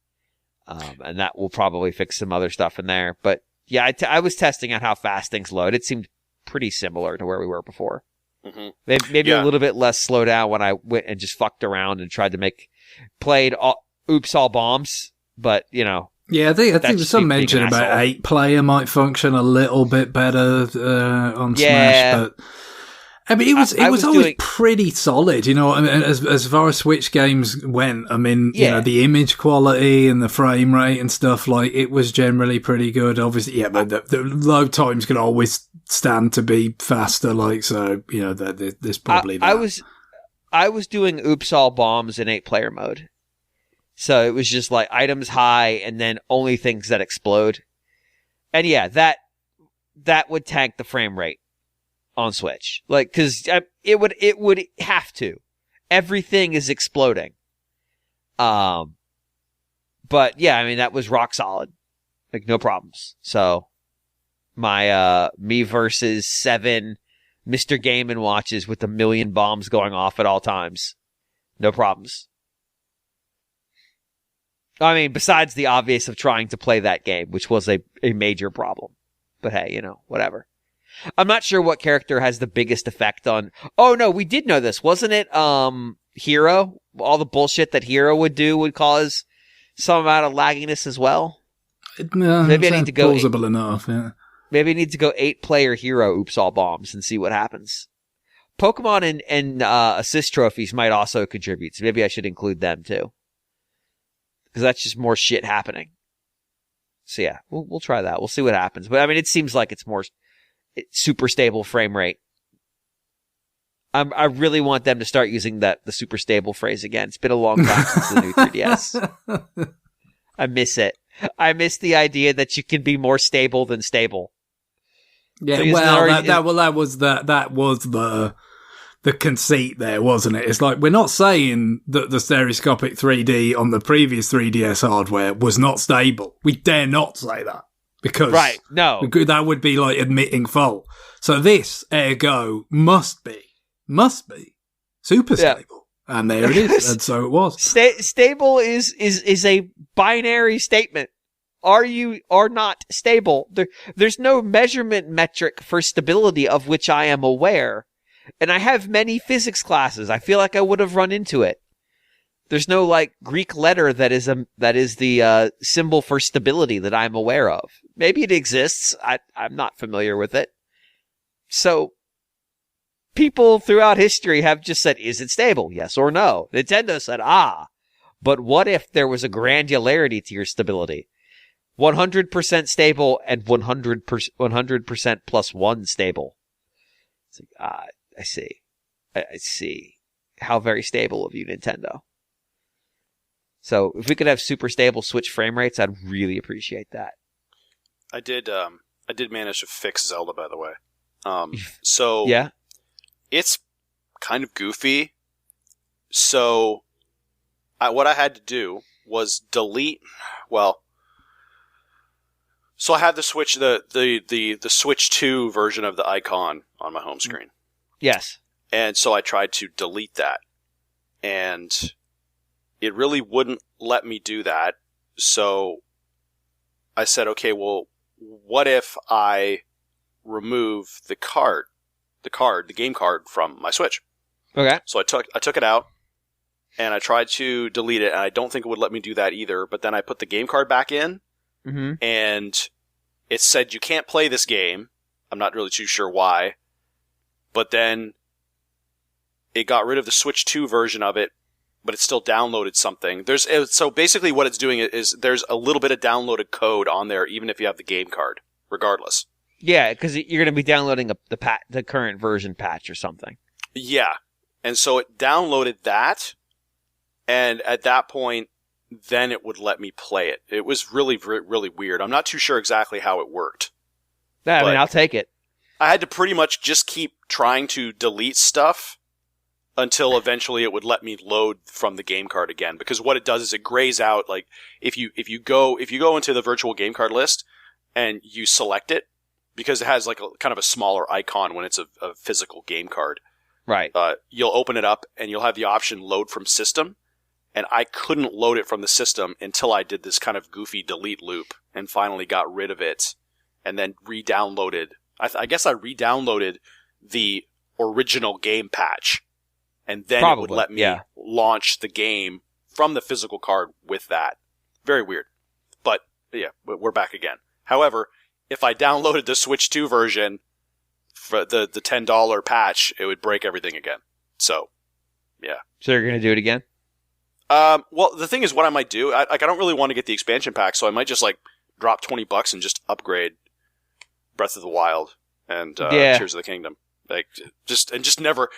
And that will probably fix some other stuff in there. But yeah, I was testing out how fast things load. It seemed pretty similar to where we were before. Mm-hmm. Maybe a little bit less slow down when I went and just fucked around and tried to played Oops All Bombs. But, you know. Yeah, I think there's some mention about 8-player might function a little bit better on Smash, but I mean, it was always pretty solid, you know. I mean, as far as Switch games went, I mean, you know, the image quality and the frame rate and stuff, like, it was generally pretty good. Obviously, yeah, but the load times could always stand to be faster, like, so, you know, there's probably that. I was doing Oops All Bombs in 8-player mode. So it was just like items high and then only things that explode. And yeah, that would tank the frame rate on Switch. Like, cause it would have to. Everything is exploding. But yeah, I mean, that was rock solid. Like, no problems. So my, me versus 7 Mr. Game & Watches with 1 million bombs going off at all times. No problems. I mean, besides the obvious of trying to play that game, which was a major problem. But hey, whatever. I'm not sure what character has the biggest effect on... Oh, no, we did know this. Wasn't it Hero? All the bullshit that Hero would do would cause some amount of lagginess as well? Maybe I need to go... plausible enough, yeah. Maybe I need to go 8-player Hero Oops All Bombs and see what happens. Pokemon and assist trophies might also contribute, so maybe I should include them too. Because that's just more shit happening. So yeah, we'll try that. We'll see what happens. But I mean, it seems like it's more super stable frame rate. I really want them to start using the super stable phrase again. It's been a long time since the new 3DS. I miss it. I miss the idea that you can be more stable than stable. Yeah, so that was the conceit there, wasn't it? It's like, we're not saying that the stereoscopic 3D on the previous 3DS hardware was not stable. We dare not say that. Because that would be like admitting fault. So this, ergo, must be super stable. And there it is. And so it was. Stable is a binary statement. Are you or not stable? There's no measurement metric for stability of which I am aware. And I have many physics classes. I feel like I would have run into it. There's no Greek letter that is the symbol for stability that I'm aware of. Maybe it exists. I'm not familiar with it. So people throughout history have just said, is it stable? Yes or no. Nintendo said, but what if there was a granularity to your stability? 100% stable and 100% plus 1 stable. It's like, I see. I see. How very stable of you, Nintendo. So if we could have super stable Switch frame rates, I'd really appreciate that. I did manage to fix Zelda, by the way. So yeah, it's kind of goofy. So what I had to do was delete. Well, so I had the Switch, the Switch 2 version of the icon on my home screen. Yes. And so I tried to delete that, and it really wouldn't let me do that. So I said, okay, well, what if I remove the game card from my Switch? Okay. So I took it out, and I tried to delete it, and I don't think it would let me do that either. But then I put the game card back in, and it said you can't play this game. I'm not really too sure why. But then it got rid of the Switch 2 version of it, but it still downloaded something. So basically what it's doing is there's a little bit of downloaded code on there, even if you have the game card, regardless. Yeah, because you're going to be downloading the current version patch or something. Yeah. And so it downloaded that, and at that point, then it would let me play it. It was really, really weird. I'm not too sure exactly how it worked. Yeah, I mean, I'll take it. I had to pretty much just keep trying to delete stuff until eventually it would let me load from the game card again. Because what it does is it grays out, like, if you go into the virtual game card list and you select it, because it has like a kind of a smaller icon when it's a physical game card. Right. You'll open it up and you'll have the option load from system. And I couldn't load it from the system until I did this kind of goofy delete loop and finally got rid of it and then re-downloaded. I guess I re-downloaded the original game patch, and then it would let me launch the game from the physical card with that. Very weird. But yeah, we're back again. However, if I downloaded the Switch 2 version for the $10 patch, it would break everything again. So, yeah. So you're going to do it again? Well, the thing is, what I might do, I don't really want to get the expansion pack, so I might just drop $20 and just upgrade Breath of the Wild and Tears of the Kingdom. Just never.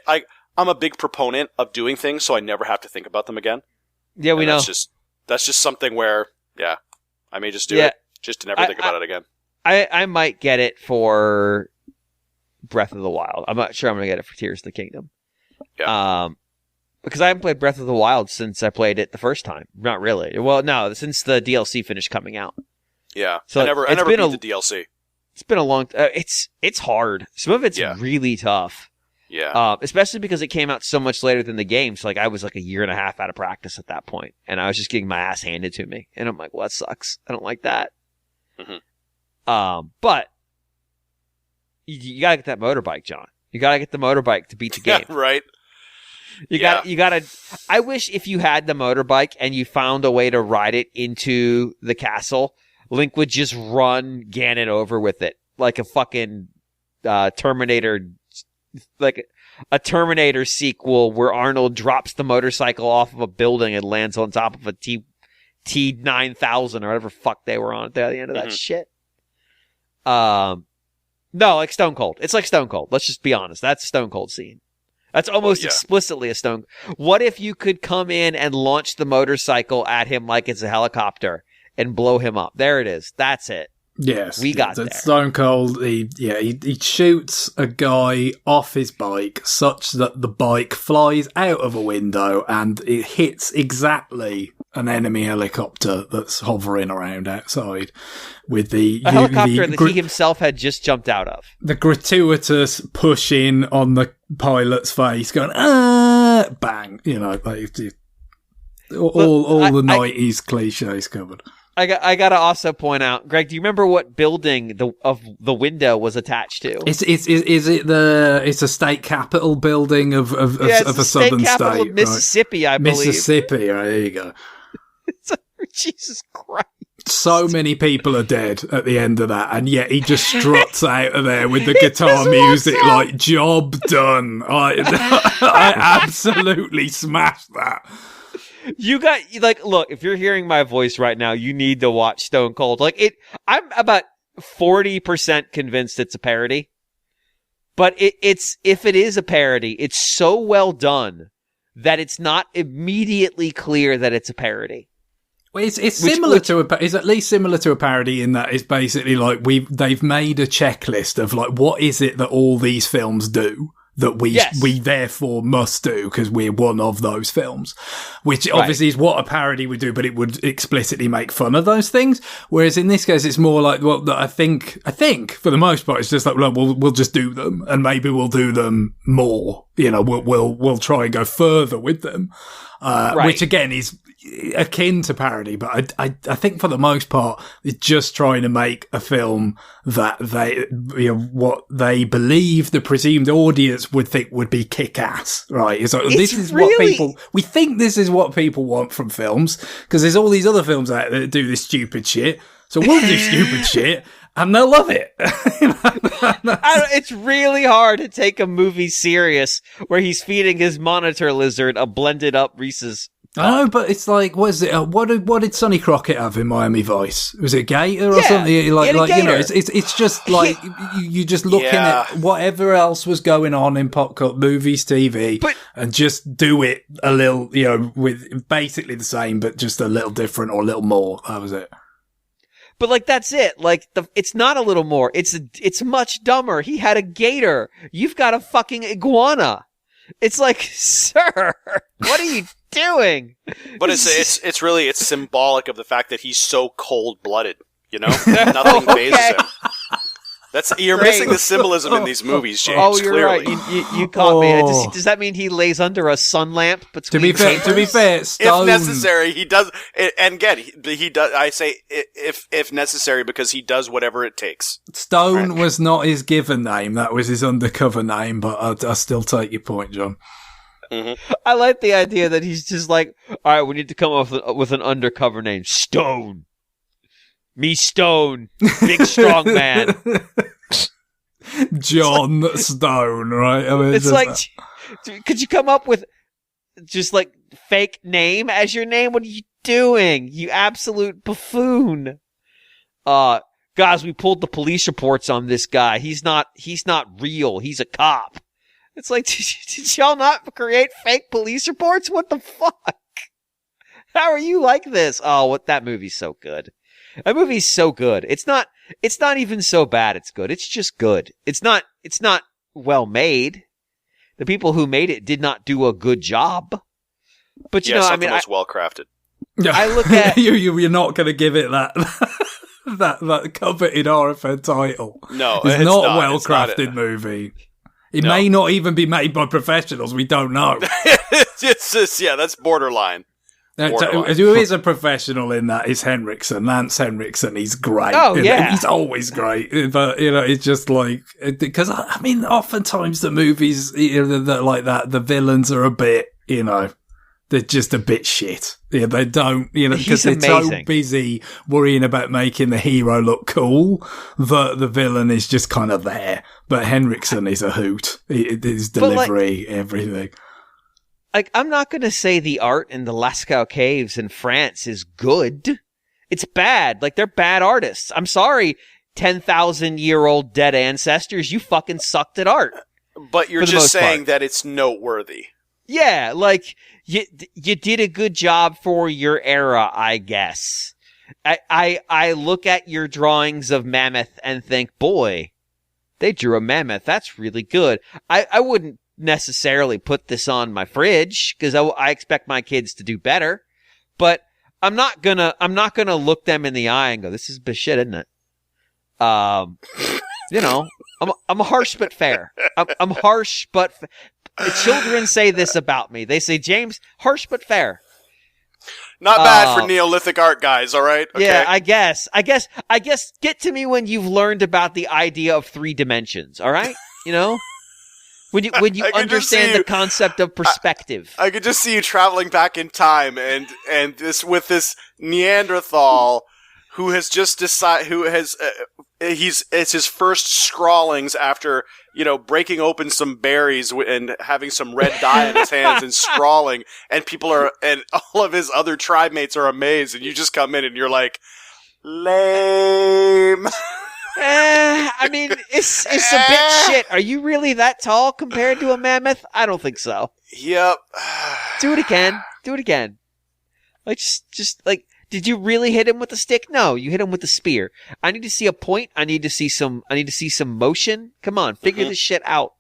I'm a big proponent of doing things, so I never have to think about them again. Yeah, we know. That's just something where, yeah, I may just do it just to never think about it again. I might get it for Breath of the Wild. I'm not sure I'm going to get it for Tears of the Kingdom. Yeah. Because I haven't played Breath of the Wild since I played it the first time. Not really. Well, no, since the DLC finished coming out. Yeah. So I never beat the DLC. It's been a long... it's hard. Some of it's really tough. Yeah. Especially because it came out so much later than the game. So like I was like a year and a half out of practice at that point, and I was just getting my ass handed to me, and I'm like, well, that sucks. I don't like that. Mm-hmm. But you gotta get that motorbike, John. You gotta get the motorbike to beat the game. Right. You gotta. I wish if you had the motorbike and you found a way to ride it into the castle, Link would just run Ganon over with it like a fucking Terminator. Like a Terminator sequel where Arnold drops the motorcycle off of a building and lands on top of a T-9000 or whatever fuck they were on at the end of that shit. No, like Stone Cold. It's like Stone Cold. Let's just be honest. That's a Stone Cold scene. That's almost explicitly a Stone. What if you could come in and launch the motorcycle at him like it's a helicopter and blow him up? There it is. That's it. Yes, we got there. Stone Cold. He shoots a guy off his bike such that the bike flies out of a window and it hits exactly an enemy helicopter that's hovering around outside. With a helicopter that he himself had just jumped out of. The gratuitous push in on the pilot's face, going bang. You know, like all the 90s cliches covered. I gotta also point out, Greg, do you remember what building the window was attached to? Is it it's a state capitol building of a southern state? Of Mississippi, right? I believe. Mississippi, right, there you go. Jesus Christ. So many people are dead at the end of that, and yet he just struts out of there with the guitar music like, job done. I absolutely smashed that. You got, like, look, if you're hearing my voice right now, you need to watch Stone Cold. Like, I'm about 40% convinced it's a parody. But if it is a parody, it's so well done that it's not immediately clear that it's a parody. Well, it's similar to it's at least similar to a parody in that it's basically like they've made a checklist of like, what is it that all these films do that we therefore must do because we're one of those films, which obviously is what a parody would do, but it would explicitly make fun of those things. Whereas in this case, it's more like, well, I think for the most part, it's just like, well, we'll just do them, and maybe we'll do them more. You know, we'll try and go further with them, which again is akin to parody, but I think for the most part, it's just trying to make a film that what they believe the presumed audience would think would be kick-ass, right? So this is we think this is what people want from films, because there's all these other films out there that do this stupid shit, so we'll do stupid shit, and they'll love it. It's really hard to take a movie serious where he's feeding his monitor lizard a blended up Reese's. I know, but it's like, what is it? What did Sonny Crockett have in Miami Vice? Was it Gator or something? Like Gator. You know, it's just like you just looking at whatever else was going on in pop culture, movies, TV, and just do it a little, you know, with basically the same, but just a little different or a little more. That was it. But like, that's it. Like, it's not a little more. It's much dumber. He had a gator. You've got a fucking iguana. It's like, sir, what are you doing? But it's really symbolic of the fact that he's so cold-blooded, you know? Nothing phases him. You're missing the symbolism in these movies, James. Oh, you're clearly. right. You caught me. Does that mean he lays under a sun lamp between To be fair, Stone... If necessary, he does. And again, he does. I say if necessary, because he does whatever it takes. Stone was not his given name; that was his undercover name. But I still take your point, John. Mm-hmm. I like the idea that he's just like, all right, we need to come up with an undercover name, Stone. Me Stone, big strong man. John Stone, right? I mean, it's like, could you come up with just like fake name as your name? What are you doing? You absolute buffoon. Guys, we pulled the police reports on this guy. He's not real. He's a cop. It's like, did y'all not create fake police reports? What the fuck? How are you like this? Oh, that movie's so good. That movie's so good. It's not even so bad it's good. It's just good. It's not well made. The people who made it did not do a good job. But you know, I mean, was well crafted. I look at you're not going to give it that that coveted horror title. No, it's not a well crafted movie. It may not even be made by professionals. We don't know. It's just, that's borderline. Who is a professional in that is Henriksen. Lance Henriksen. He's great. Oh, yeah. He's always great. But, it's just like, because I mean, oftentimes the movies, like that, the villains are a bit, they're just a bit shit. Yeah, they don't, because they're so busy worrying about making the hero look cool that the villain is just kind of there. But Henriksen is a hoot. His delivery, everything. Like, I'm not going to say the art in the Lascaux Caves in France is good. It's bad. Like, they're bad artists. I'm sorry, 10,000-year-old dead ancestors. You fucking sucked at art. But you're just saying that it's noteworthy. Yeah, like, you did a good job for your era, I guess. I look at your drawings of Mammoth and think, boy, they drew a mammoth. That's really good. I wouldn't necessarily put this on my fridge because I expect my kids to do better, but I'm not gonna look them in the eye and go, this is shit, isn't it? I'm harsh but fair. I'm harsh but children say this about me. They say, James, harsh but fair. Not bad for Neolithic art guys, all right? Okay. Yeah, I guess get to me when you've learned about the idea of 3 dimensions, all right? When you understand the concept of perspective. I could just see you traveling back in time and this with this Neanderthal who has just decided it's his first scrawlings after, breaking open some berries and having some red dye in his hands and scrawling, and and all of his other tribe mates are amazed, and you just come in and you're like, lame. I mean, it's a bit shit. Are you really that tall compared to a mammoth? I don't think so. Yep. Do it again. Like, just like, did you really hit him with a stick? No, you hit him with a spear. I need to see a point. I need to see some motion. Come on, figure this shit out.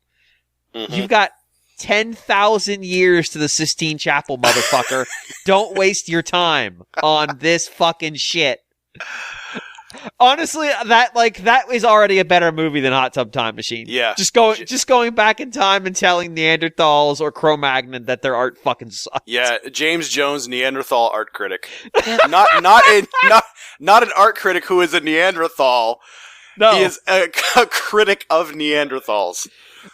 Mm-hmm. You've got 10,000 years to the Sistine Chapel, motherfucker. Don't waste your time on this fucking shit. Honestly, that is already a better movie than Hot Tub Time Machine. Yeah. Just going back in time and telling Neanderthals or Cro-Magnon that their art fucking sucks. Yeah, James Jones, Neanderthal art critic. not an art critic who is a Neanderthal. No. He is a critic of Neanderthals.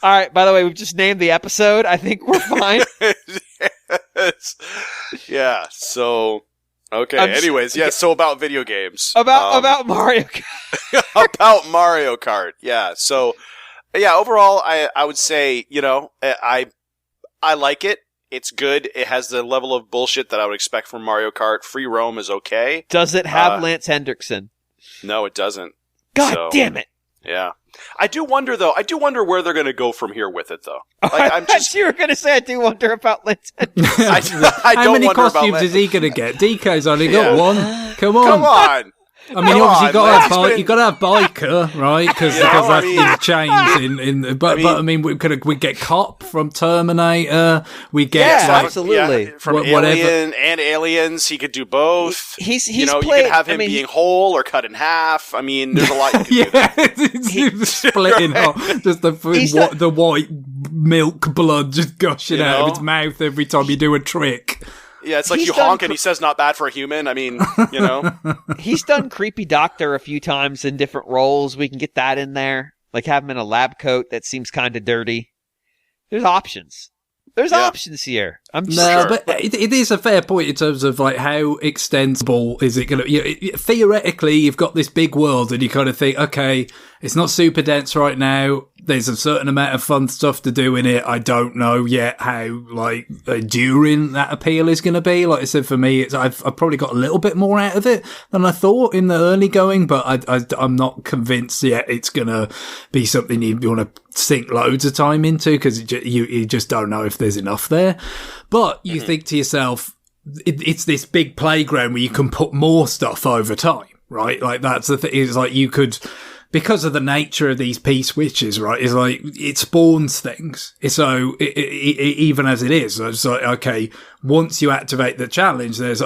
All right, by the way, we've just named the episode. I think we're fine. Yeah, so okay. Anyways, so about video games. About Mario Kart. About Mario Kart. Yeah. So, overall, I would say, I like it. It's good. It has the level of bullshit that I would expect from Mario Kart. Free roam is okay. Does it have Lance Henriksen? No, it doesn't. God damn it. Yeah. I do wonder where they're going to go from here with it, though. I thought you were going to say I do wonder about Lance Henriksen. How many costumes is he going to get? DK's only got one. Come on. I mean, obviously, you got to have biker, right? Because that's in the chains. But I mean, we get Cop from Terminator. We get absolutely from Alien and Aliens. He could do both. He's you could have him being whole or cut in half. I mean, there's a lot you can do. Split in half. Just the white milk blood just gushing out of his mouth every time you do a trick. Yeah, it's like you honk and he says not bad for a human. I mean, He's done Creepy Doctor a few times in different roles. We can get that in there. Like have him in a lab coat that seems kind of dirty. There's options. There's options here. But it is a fair point in terms of like how extensible is it going to... theoretically, you've got this big world and you kind of think, okay, it's not super dense right now. There's a certain amount of fun stuff to do in it. I don't know yet how like enduring that appeal is going to be. Like I said, for me, I've probably got a little bit more out of it than I thought in the early going, but I'm not convinced yet it's going to be something you want to sink loads of time into because you just don't know if there's enough there. But you think to yourself, it's this big playground where you can put more stuff over time, right? Like that's the thing. It's like you could because of the nature of these P-switches, right, is like, it spawns things. So, even as it is, it's like, okay, once you activate the challenge, there's,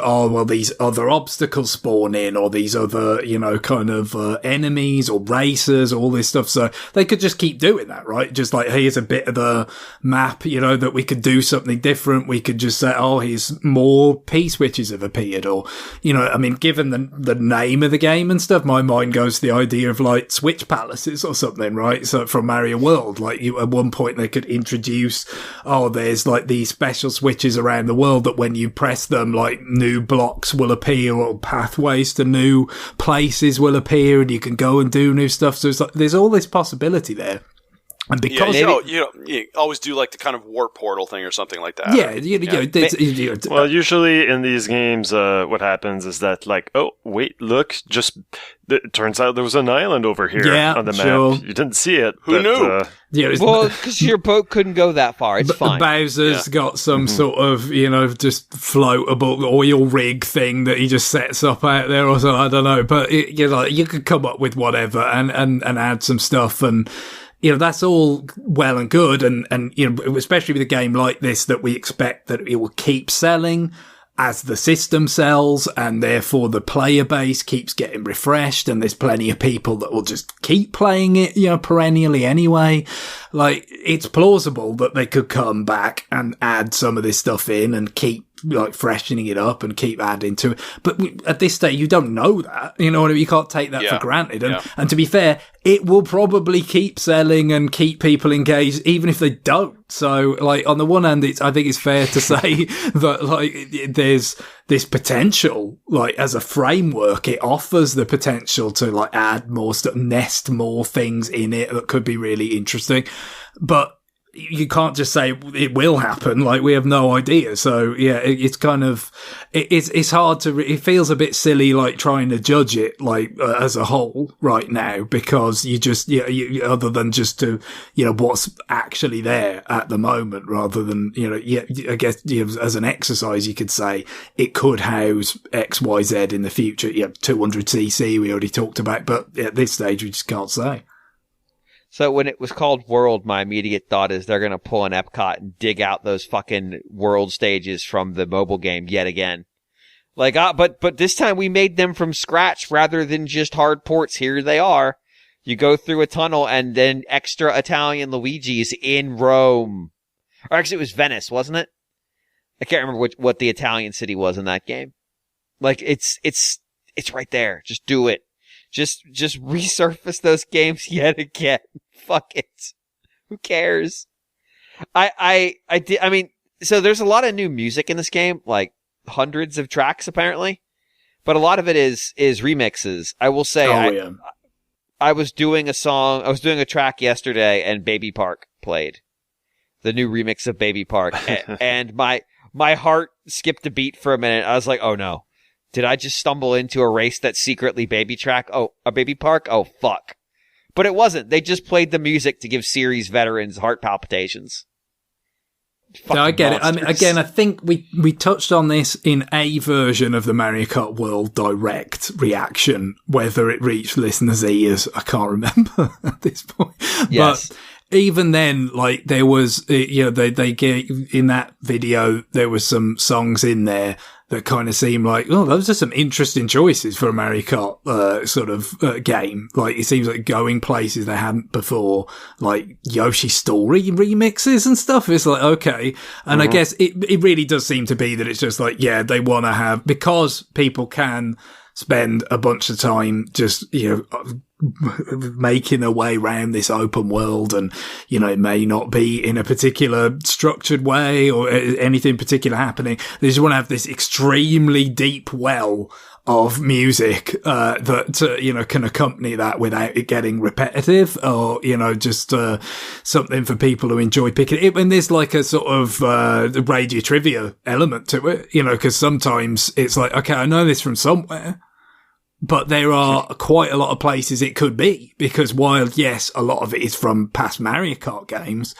these other obstacles spawn in, or these other, kind of, enemies or racers, all this stuff. So they could just keep doing that, right? Just like, here's a bit of the map, that we could do something different. We could just say, here's more P-switches have appeared, or, given the name of the game and stuff, my mind goes to the idea of like switch palaces or something, right? So from Mario World, like at one point they could introduce, there's like these special switches around the world that when you press them, like new blocks will appear, or pathways to new places will appear, and you can go and do new stuff. So it's like, there's all this possibility there. And because you always do like the kind of warp portal thing or something like that. Well, usually in these games, what happens is that like, oh wait, look, it turns out there was an island over here on the map. You didn't see it. Who knew? Because your boat couldn't go that far. It's fine. Bowser's got some sort of, just floatable oil rig thing that he just sets up out there or something. I don't know, but you could come up with whatever and add some stuff, and that's all well and good. And, especially with a game like this, that we expect that it will keep selling as the system sells, and therefore the player base keeps getting refreshed, and there's plenty of people that will just keep playing it, perennially anyway. Like, it's plausible that they could come back and add some of this stuff in and keep like freshening it up and keep adding to it. But at this stage, you don't know that. You can't take that for granted. And to be fair, it will probably keep selling and keep people engaged, even if they don't. So, like, on the one hand, I think it's fair to say that, like, there's this potential, like, as a framework, it offers the potential to, like, add more stuff, nest more things in it that could be really interesting. But you can't just say it will happen. Like, we have no idea. So yeah, it's kind of, it's hard to, it feels a bit silly, like trying to judge it, like, as a whole right now, because you just, other than just to, what's actually there at the moment, rather than, I guess, as an exercise, you could say it could house X, Y, Z in the future. 200cc we already talked about, but at this stage we just can't say. So when it was called World, my immediate thought is they're going to pull an Epcot and dig out those fucking world stages from the mobile game yet again. Like, but this time we made them from scratch rather than just hard ports. Here they are. You go through a tunnel and then extra Italian Luigi's in Rome. Or actually it was Venice, wasn't it? I can't remember what the Italian city was in that game. Like, it's right there. Just do it. Just resurface those games yet again. Fuck it. Who cares? So there's a lot of new music in this game, like hundreds of tracks apparently, but a lot of it is remixes. I will say, I was doing a track yesterday and Baby Park played. The new remix of Baby Park. And my heart skipped a beat for a minute. I was like, oh no. Did I just stumble into a race that's secretly Baby Track? Oh, a Baby Park? Oh, fuck. But it wasn't. They just played the music to give series veterans heart palpitations. No, I get it. I mean, again, I think we touched on this in a version of the Mario Kart World Direct reaction. Whether it reached listeners' ears, I can't remember at this point. Yes. But even then, like, there was, they gave, in that video, there was some songs in there that kind of seemed like, those are some interesting choices for a Mario Kart, game. Like, it seems like going places they hadn't before, like Yoshi's Story remixes and stuff. It's like, okay. And I guess it really does seem to be that it's just like, they want to have, because people can spend a bunch of time just, making their way around this open world, and it may not be in a particular structured way or anything particular happening. They just want to have this extremely deep well of music that can accompany that without it getting repetitive, or just something for people who enjoy picking it. And there's like a sort of radio trivia element to it, because sometimes it's like, okay, I know this from somewhere, but there are quite a lot of places it could be, because while, yes, a lot of it is from past Mario Kart games,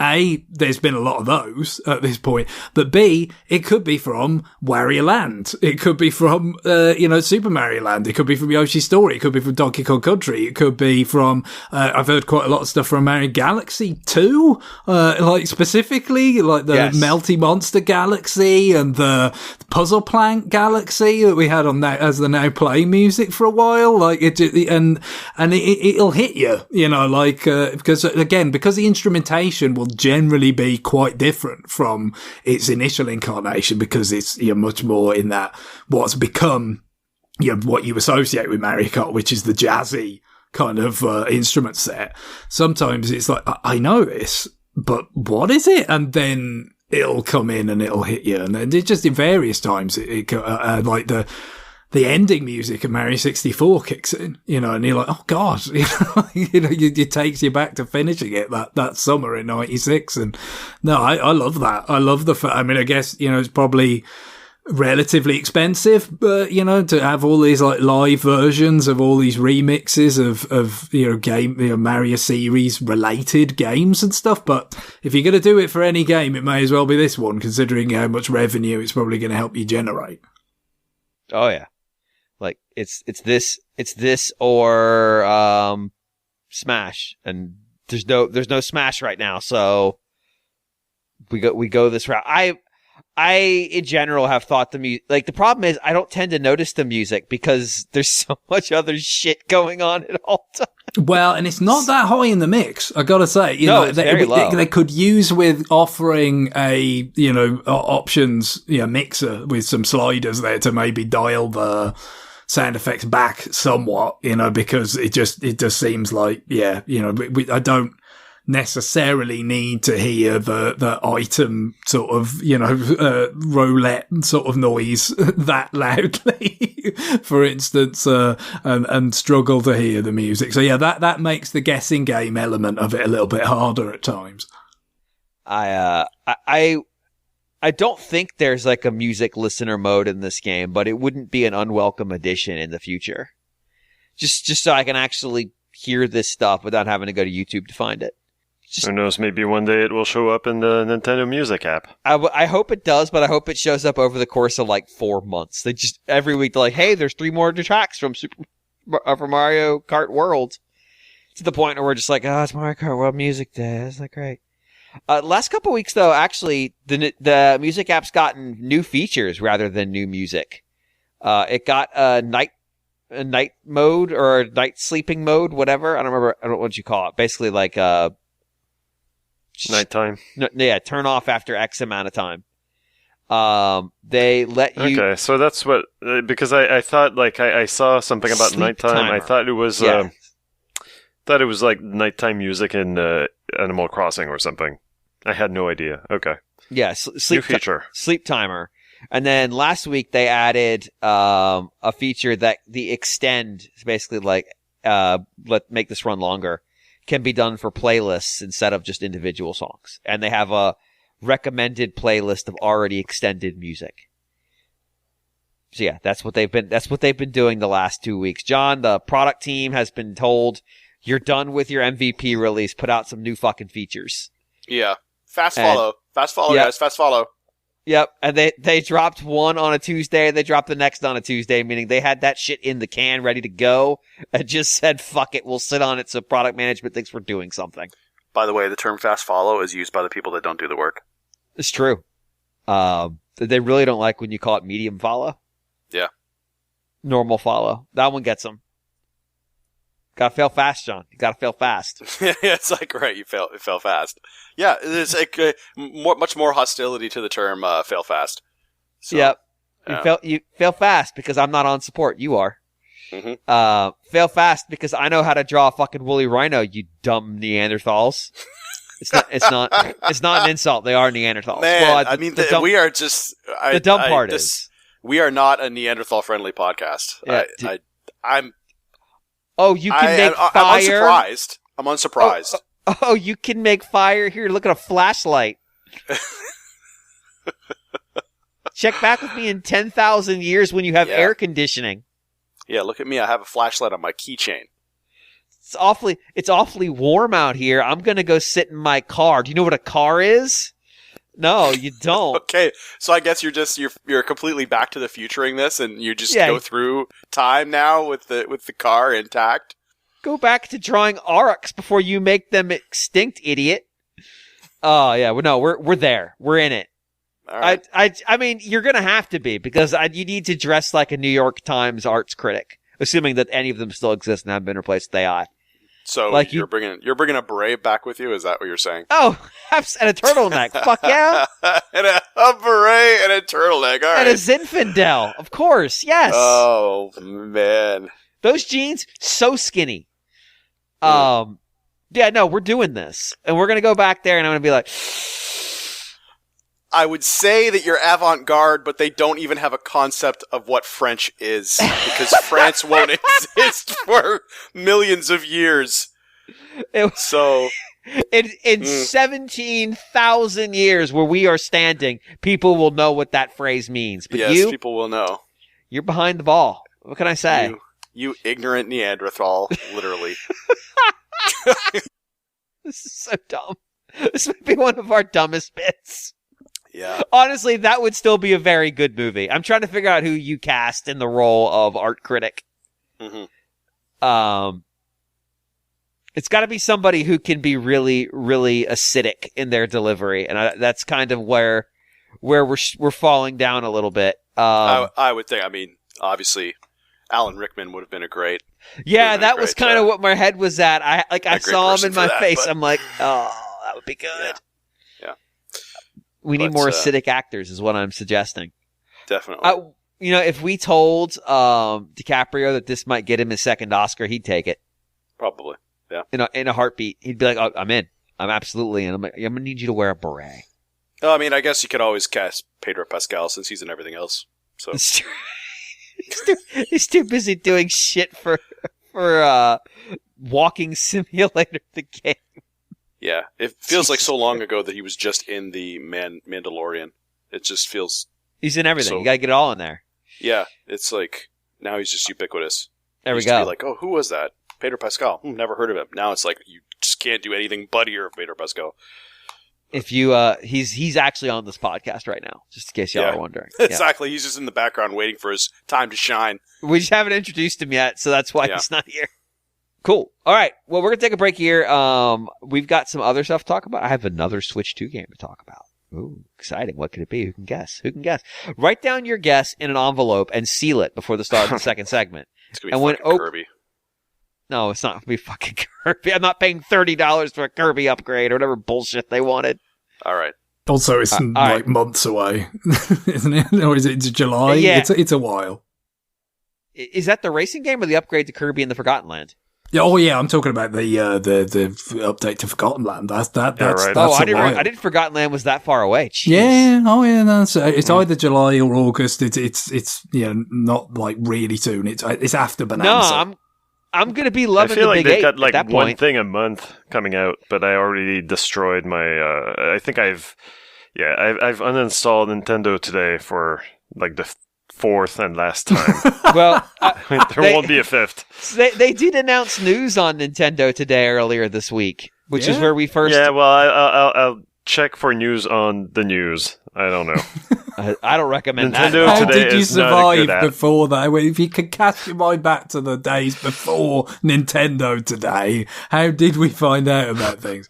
A, there's been a lot of those at this point, but B, it could be from Wario Land. It could be from, Super Mario Land. It could be from Yoshi's Story. It could be from Donkey Kong Country. It could be from, I've heard quite a lot of stuff from Mario Galaxy 2, specifically, like the Melty Monster Galaxy and the Puzzle Plank Galaxy that we had on that as the Now Play music for a while. Like it'll hit you, because the instrumentation will generally be quite different from its initial incarnation, because it's much more in that what's become what you associate with Mario Kart, which is the jazzy kind of instrument set. Sometimes it's like, I know this, but what is it? And then it'll come in and it'll hit you. And then it just in various times, like the ending music of Mario 64 kicks in, and you're like, oh God, it takes you back to finishing it that summer in 96. And no, I love that. I love I guess, it's probably relatively expensive, but, to have all these like live versions of all these remixes of Mario series related games and stuff. But if you're going to do it for any game, it may as well be this one, considering how much revenue it's probably going to help you generate. Oh yeah. Like it's this or Smash, and there's no Smash right now, so we go this route. I in general have thought the problem is I don't tend to notice the music because there's so much other shit going on at all times. Well, and it's not that high in the mix, I gotta say. It's very low. They could use with offering a options mixer with some sliders there to maybe dial the sound effects back somewhat, because it just seems like, I don't necessarily need to hear the item sort of, roulette sort of noise that loudly, for instance, and struggle to hear the music. So yeah, that makes the guessing game element of it a little bit harder at times. I don't think there's like a music listener mode in this game, but it wouldn't be an unwelcome addition in the future. Just so I can actually hear this stuff without having to go to YouTube to find it. Who knows, maybe one day it will show up in the Nintendo Music app. I hope it does, but I hope it shows up over the course of like 4 months. They just, every week they're like, hey, there's 3 more tracks from from Mario Kart World. To the point where we're just like, oh, it's Mario Kart World Music Day. That's like great. Last couple weeks, though, actually, the music app's gotten new features rather than new music. It got a night mode or a night sleeping mode, whatever. I don't know what you call it. Basically, like nighttime. Turn off after X amount of time. They let you. Okay, so that's what because I thought like I saw something about Sleep nighttime. timer. I thought it was like nighttime music in Animal Crossing or something. I had no idea. Okay. Yeah, new feature. Sleep timer. And then last week they added a feature that the extend is basically like make this run longer, can be done for playlists instead of just individual songs. And they have a recommended playlist of already extended music. So yeah, that's what they've been doing the last 2 weeks. John, the product team has been told, you're done with your MVP release. Put out some new fucking features. Yeah. Fast follow, guys. Fast follow. Yep. And they dropped one on a Tuesday. They dropped the next on a Tuesday, meaning they had that shit in the can ready to go and just said, fuck it. We'll sit on it so product management thinks we're doing something. By the way, the term fast follow is used by the people that don't do the work. It's true. They really don't like when you call it medium follow. Yeah. Normal follow. That one gets them. Gotta fail fast, John. You gotta fail fast. It's like, right, you fail fast. Yeah, there's like much more hostility to the term fail fast. So, yep. You fail fast because I'm not on support. You are. Mm-hmm. Fail fast because I know how to draw a fucking woolly rhino, you dumb Neanderthals. It's not an insult. They are Neanderthals. Man, we are just... the dumb part is... We are not a Neanderthal-friendly podcast. Yeah, I'm... Oh, you can make fire. I'm unsurprised. Oh, you can make fire. Here, look at a flashlight. Check back with me in 10,000 years when you have air conditioning. Yeah, look at me. I have a flashlight on my keychain. It's awfully warm out here. I'm going to go sit in my car. Do you know what a car is? No, you don't. Okay, so I guess you're completely Back to the Futuring this, and you just go through time now with the car intact. Go back to drawing arcs before you make them extinct, idiot. Oh yeah, well, no, we're there. We're in it. All right. I mean, you're gonna have to be because you need to dress like a New York Times arts critic, assuming that any of them still exist and haven't been replaced with AI. So like you're bringing a beret back with you? Is that what you're saying? Oh, and a turtleneck. Fuck yeah. And a beret and a turtleneck. All right. And a Zinfandel. Of course. Yes. Oh, man. Those jeans, so skinny. Yeah, no, we're doing this. And we're going to go back there and I'm going to be like... I would say that you're avant-garde, but they don't even have a concept of what French is, because France won't exist for millions of years. In 17,000 years where we are standing, people will know what that phrase means. But yes, people will know. You're behind the ball. What can I say? You ignorant Neanderthal, literally. This is so dumb. This might be one of our dumbest bits. Yeah. Honestly, that would still be a very good movie. I'm trying to figure out who you cast in the role of art critic. Mm-hmm. It's got to be somebody who can be really, really acidic in their delivery, and that's kind of where we're falling down a little bit. I would think. I mean, obviously, Alan Rickman would have been a great. Yeah, that was kind of what my head was at. I saw him in my face. But... I'm like, oh, that would be good. Yeah. We need more acidic actors, is what I'm suggesting. Definitely. If we told DiCaprio that this might get him his second Oscar, he'd take it. Probably, yeah. In a heartbeat, he'd be like, "Oh, I'm in. I'm absolutely in. I'm gonna need you to wear a beret." Oh, I mean, I guess you could always cast Pedro Pascal since he's in everything else. So he's too busy doing shit for Walking Simulator, the game. Yeah, it feels like so long ago that he was just in the Mandalorian. It just feels... He's in everything. You gotta get it all in there. Yeah, it's like, now he's just ubiquitous. There we go. Be like, oh, who was that? Pedro Pascal. Never heard of him. Now it's like, you just can't do anything but hear of Pedro Pascal. If you, he's actually on this podcast right now, just in case y'all are wondering. Exactly. He's just in the background waiting for his time to shine. We just haven't introduced him yet, so that's why he's not here. Cool. All right. Well, we're going to take a break here. We've got some other stuff to talk about. I have another Switch 2 game to talk about. Ooh, exciting. What could it be? Who can guess? Write down your guess in an envelope and seal it before the start of the second segment. It's going to be fucking Kirby. No, it's not going to be fucking Kirby. I'm not paying $30 for a Kirby upgrade or whatever bullshit they wanted. All right. Also, it's months away, isn't it? Or is it July? Yeah. It's a while. Is that the racing game or the upgrade to Kirby in the Forgotten Land? Yeah, I'm talking about the update to Forgotten Land. That's right. I didn't Forgotten Land was that far away. Jeez. Yeah, it's either July or August. It's not like really soon. It's after Bonanza. No, I'm gonna be loving. I feel the like Big they've 8 got like at that one point. thing a month coming out, but I already destroyed my. I think I've uninstalled Nintendo today for like the fourth and last time. Well, there won't be a fifth. They did announce news on Nintendo today earlier this week, which is where we first. Yeah, well, I'll check for news on the news. I don't know. I don't recommend Nintendo that. How today did you is not a good survive app. before that? If you could cast your mind back to the days before Nintendo today, how did we find out about things?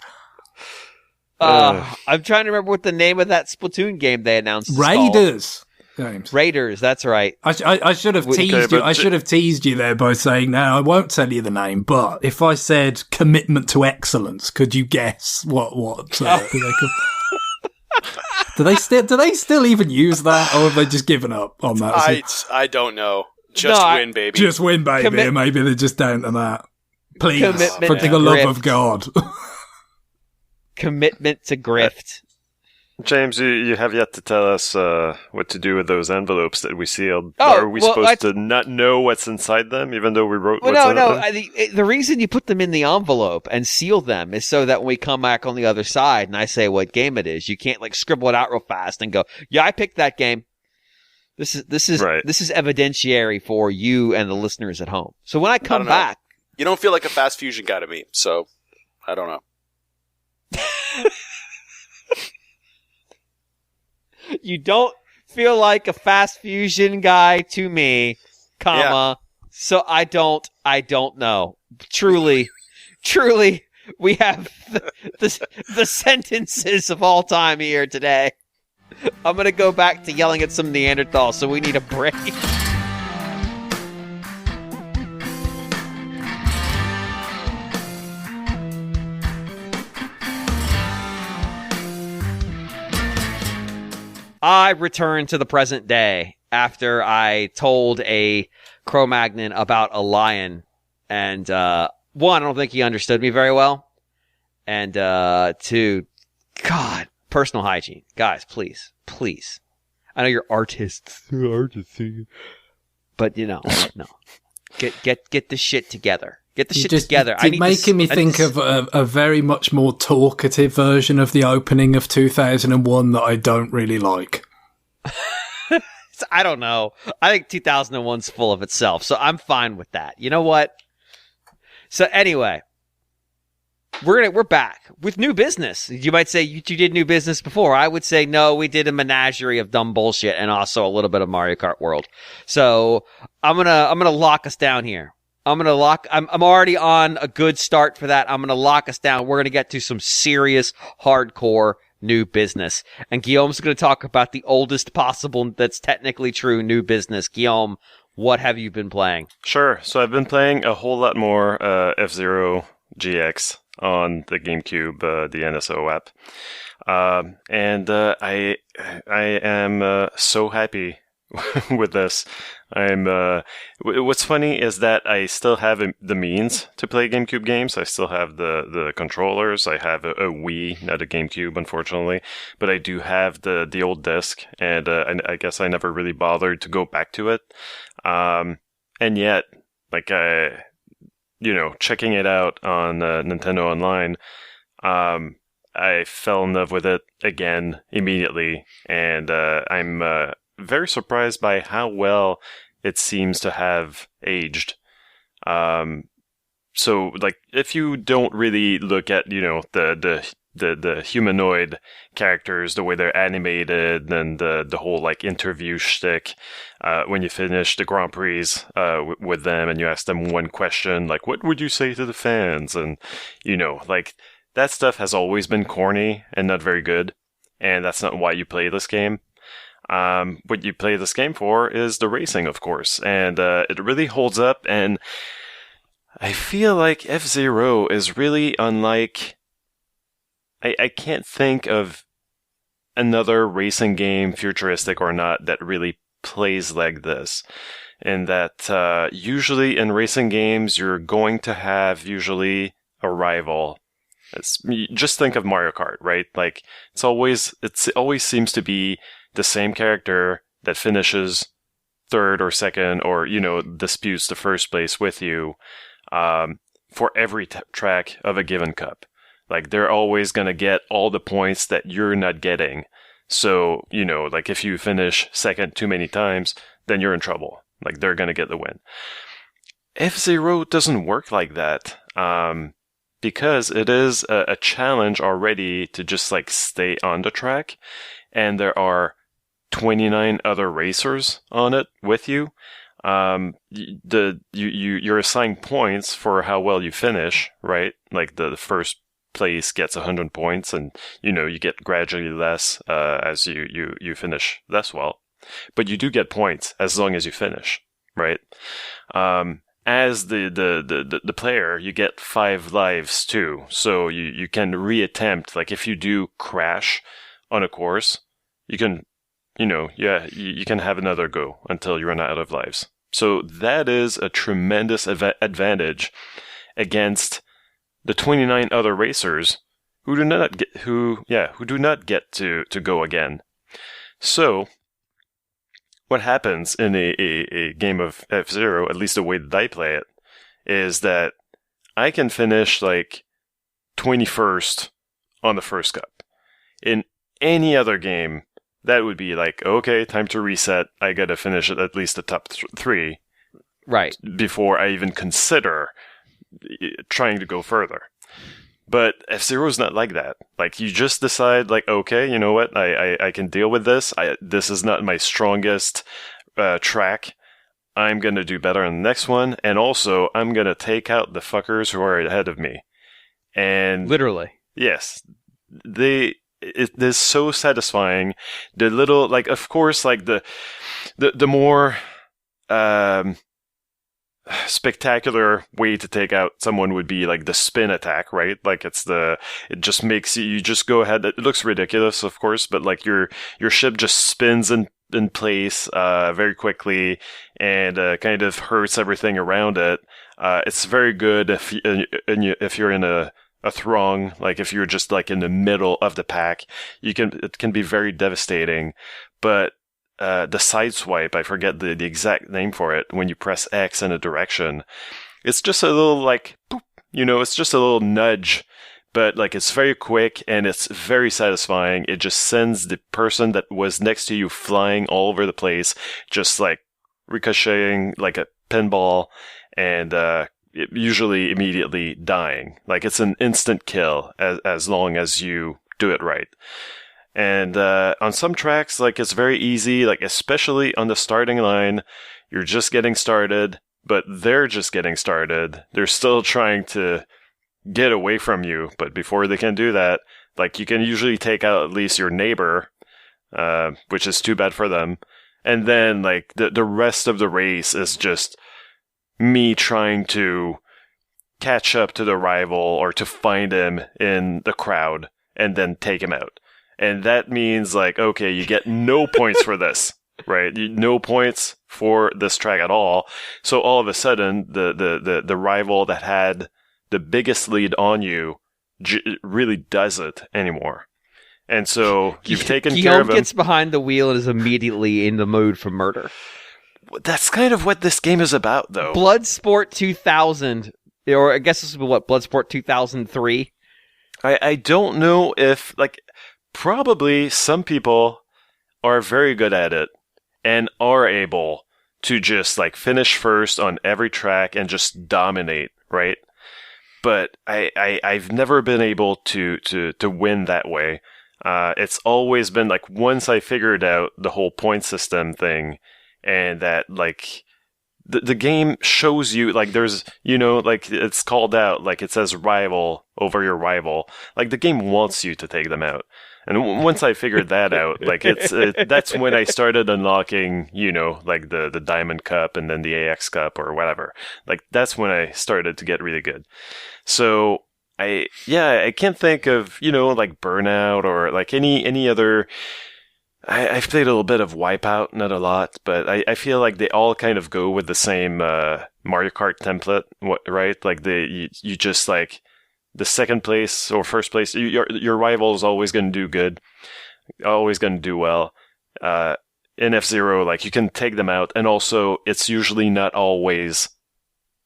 I'm trying to remember what the name of that Splatoon game they announced is Raiders. James. Raiders, that's right. I should have teased you. I should have teased you there by saying, "No, I won't tell you the name." But if I said "Commitment to Excellence," could you guess what do they call? Do they still even use that, or have they just given up on that? I don't know. Win, baby. Just win, baby. Or maybe they're just down to that. Please, Commitment for the love of God. Commitment to grift. James, you have yet to tell us what to do with those envelopes that we sealed. Oh, Are we supposed to not know what's inside them, even though we wrote what's in them? The reason you put them in the envelope and seal them is so that when we come back on the other side and I say what game it is, you can't like scribble it out real fast and go, "Yeah, I picked that game." This is right. This is evidentiary for you and the listeners at home. So when I come back, You don't feel like a fast fusion guy to me, so I don't know. You don't feel like a fast fusion guy to me, comma. Yeah. So I don't know. Truly, we have the sentences of all time here today. I'm going to go back to yelling at some Neanderthal, so we need a break. I returned to the present day after I told a Cro-Magnon about a lion. And, one, I don't think he understood me very well. And, two, God, personal hygiene. Guys, please. I know you're artists. But, no. Get the shit together. Get the shit together. You're making me think of a very much more talkative version of the opening of 2001 that I don't really like. I don't know. I think 2001's full of itself, so I'm fine with that. You know what? So anyway, we're back with new business. You might say you did new business before. I would say no, we did a menagerie of dumb bullshit and also a little bit of Mario Kart World. So I'm gonna lock us down here. I'm already on a good start for that. I'm going to lock us down. We're going to get to some serious, hardcore new business. And Guillaume's going to talk about the oldest possible, that's technically true, new business. Guillaume, what have you been playing? Sure. So I've been playing a whole lot more F-Zero GX on the GameCube, the NSO app. And I am so happy with this. What's funny is that I still have the means to play GameCube games. I still have the controllers. I have a Wii, not a GameCube, unfortunately, but I do have the old disc, and I guess I never really bothered to go back to it. And yet, like, checking it out on Nintendo Online, I fell in love with it again immediately, and I'm very surprised by how well it seems to have aged. So, like, if you don't really look at, the humanoid characters, the way they're animated, and the whole, like, interview shtick, when you finish the Grand Prix with them and you ask them one question, like, what would you say to the fans? And, like, that stuff has always been corny and not very good, and that's not why you play this game. What you play this game for is the racing, of course, and it really holds up, and I feel like F-Zero is really unlike... I can't think of another racing game, futuristic or not, that really plays like this. And that usually in racing games, you're going to have usually a rival. Just think of Mario Kart, right? Like, it always seems to be the same character that finishes third or second or, disputes the first place with you for every track of a given cup. Like, they're always going to get all the points that you're not getting. So, like, if you finish second too many times, then you're in trouble. Like, they're going to get the win. F-Zero doesn't work like that. Because it is a challenge already to just, like, stay on the track. And there are 29 other racers on it with you. You're assigned points for how well you finish, right? Like, the first place gets 100 points, and you get gradually less as you finish less well, but you do get points as long as you finish, right? As the player, you get 5 lives too, so you can reattempt. Like, if you do crash on a course, you can you can have another go until you run out of lives. So that is a tremendous advantage against the 29 other racers who do not get to go again. So, what happens in a game of F-Zero, at least the way that I play it, is that I can finish like 21st on the first cup. In any other game, that would be like, okay, time to reset. I gotta finish at least the top 3, right, before I even consider trying to go further. But F-Zero is not like that. Like, you just decide, like, okay, you know what, I can deal with this. This is not my strongest track. I'm going to do better on the next one, and also, I'm going to take out the fuckers who are ahead of me. And literally. Yes. It is so satisfying. The little, like, of course, like, the more spectacular way to take out someone would be like the spin attack, right? Like, it just makes you just go ahead. It looks ridiculous, of course, but like your ship just spins in place very quickly and kind of hurts everything around it. It's very good if you're in a throng, like if you're just like in the middle of the pack, it can be very devastating. But the side swipe, I forget the exact name for it, when you press X in a direction, it's just a little like boop, it's just a little nudge. But like, it's very quick and it's very satisfying. It just sends the person that was next to you flying all over the place, just like ricocheting like a pinball, and usually immediately dying. Like, it's an instant kill as long as you do it right. And on some tracks, like, it's very easy, like especially on the starting line, you're just getting started, but they're just getting started. They're still trying to get away from you, but before they can do that, like, you can usually take out at least your neighbor, which is too bad for them. And then, like, the rest of the race is just me trying to catch up to the rival or to find him in the crowd and then take him out. And that means, like, okay, you get no points for this, right? No points for this track at all. So all of a sudden, the rival that had the biggest lead on you really doesn't anymore. And so you've taken care of him. Guillaume gets behind the wheel and is immediately in the mood for murder. That's kind of what this game is about, though. Bloodsport 2000, or I guess this is what, Bloodsport 2003? I don't know if, like, probably some people are very good at it and are able to just, like, finish first on every track and just dominate, right? But I've never been able to win that way. It's always been, like, once I figured out the whole point system thing, and that, like, the game shows you, like, there's, like, it's called out, like, it says rival over your rival. Like, the game wants you to take them out. And once I figured that out, like, that's when I started unlocking, like, the Diamond Cup and then the AX Cup or whatever. Like, that's when I started to get really good. So, I can't think of, like, Burnout or, like, any other. I've played a little bit of Wipeout, not a lot, but I feel like they all kind of go with the same Mario Kart template, right? Like, you just, like, the second place or first place, your rival is always going to do good, always going to do well. In F-Zero, like, you can take them out, and also it's usually not always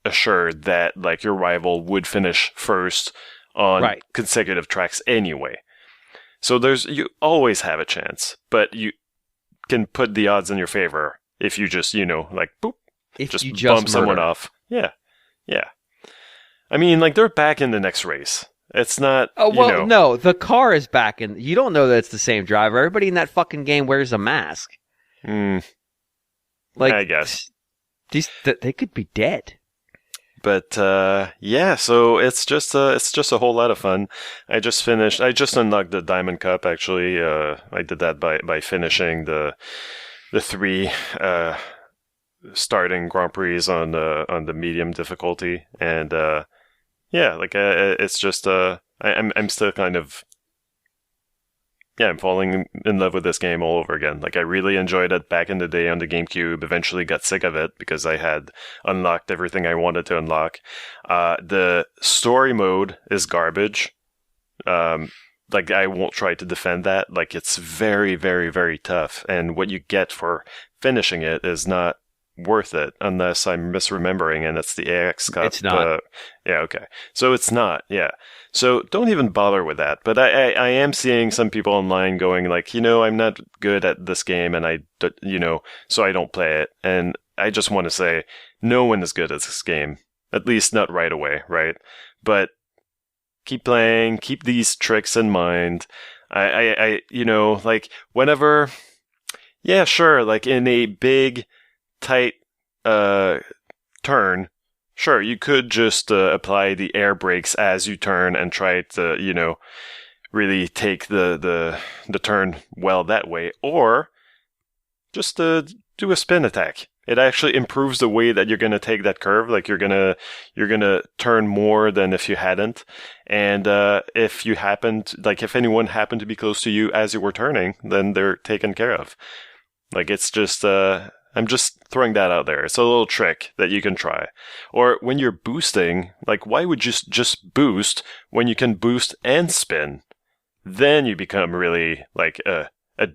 assured that, like, your rival would finish first on consecutive tracks anyway. So you always have a chance, but you can put the odds in your favor if you just, like, boop, just bump someone off. Yeah. I mean, like, they're back in the next race. It's not, no, the car is back in. You don't know that it's the same driver. Everybody in that fucking game wears a mask. Like, I guess. They could be dead. But so it's just a whole lot of fun. I just unlocked the Diamond Cup, actually. I did that by finishing the 3 starting Grand Prix on the medium difficulty, and it's just I'm still kind of I'm falling in love with this game all over again. Like, I really enjoyed it back in the day on the GameCube. Eventually got sick of it because I had unlocked everything I wanted to unlock. The story mode is garbage. Like, I won't try to defend that. Like, it's very, very, very tough. And what you get for finishing it is not worth it, unless I'm misremembering, and it's the AX Cup. It's not. Okay. So it's not, yeah. So don't even bother with that. But I am seeing some people online going like, I'm not good at this game, and so I don't play it. And I just want to say, no one is good at this game. At least not right away, right? But keep playing, keep these tricks in mind. I like whenever, yeah, sure, like in a big, tight turn, sure, you could just apply the air brakes as you turn and try to, really take the turn well that way, or just do a spin attack. It actually improves the way that you're going to take that curve. Like you're gonna turn more than if you hadn't. And if anyone happened to be close to you as you were turning, then they're taken care of. Like it's just I'm just throwing that out there. It's a little trick that you can try. Or when you're boosting, like why would you just boost when you can boost and spin? Then you become really like a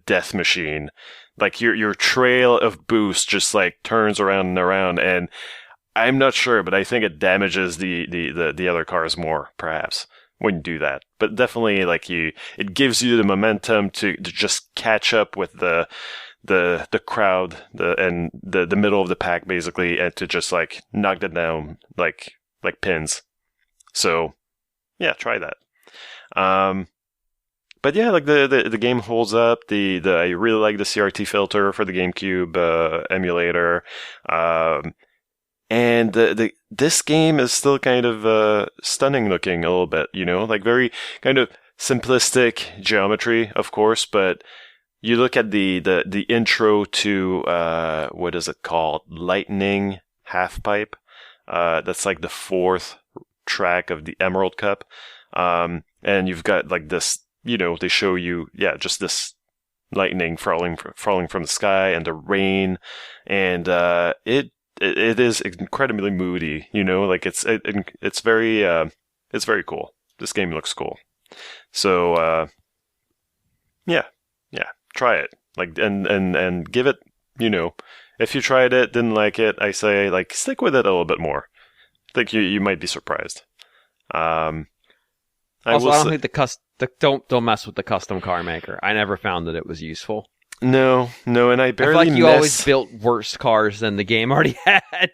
death machine. Like your trail of boost just like turns around and around, and I'm not sure, but I think it damages the other cars more, perhaps, when you do that. But definitely, like it gives you the momentum to just catch up with the crowd, and the middle of the pack, basically, and to just like knock them down like pins. So yeah, try that. But yeah, like the game holds up. I really like the CRT filter for the GameCube emulator, and this game is still kind of stunning looking a little bit. Like very kind of simplistic geometry, of course. But you look at the intro to what is it called? Lightning Half Pipe. That's like the 4th track of the Emerald Cup, and you've got like this. They show you, just this lightning falling from the sky and the rain, and it is incredibly moody. Like it's very cool. This game looks cool. So yeah, try it. Like and give it. If you tried it, didn't like it, I say like stick with it a little bit more. I think you might be surprised. Also, I don't think don't mess with the custom car maker. I never found that it was useful. No, and I barely. I feel like you always built worse cars than the game already had.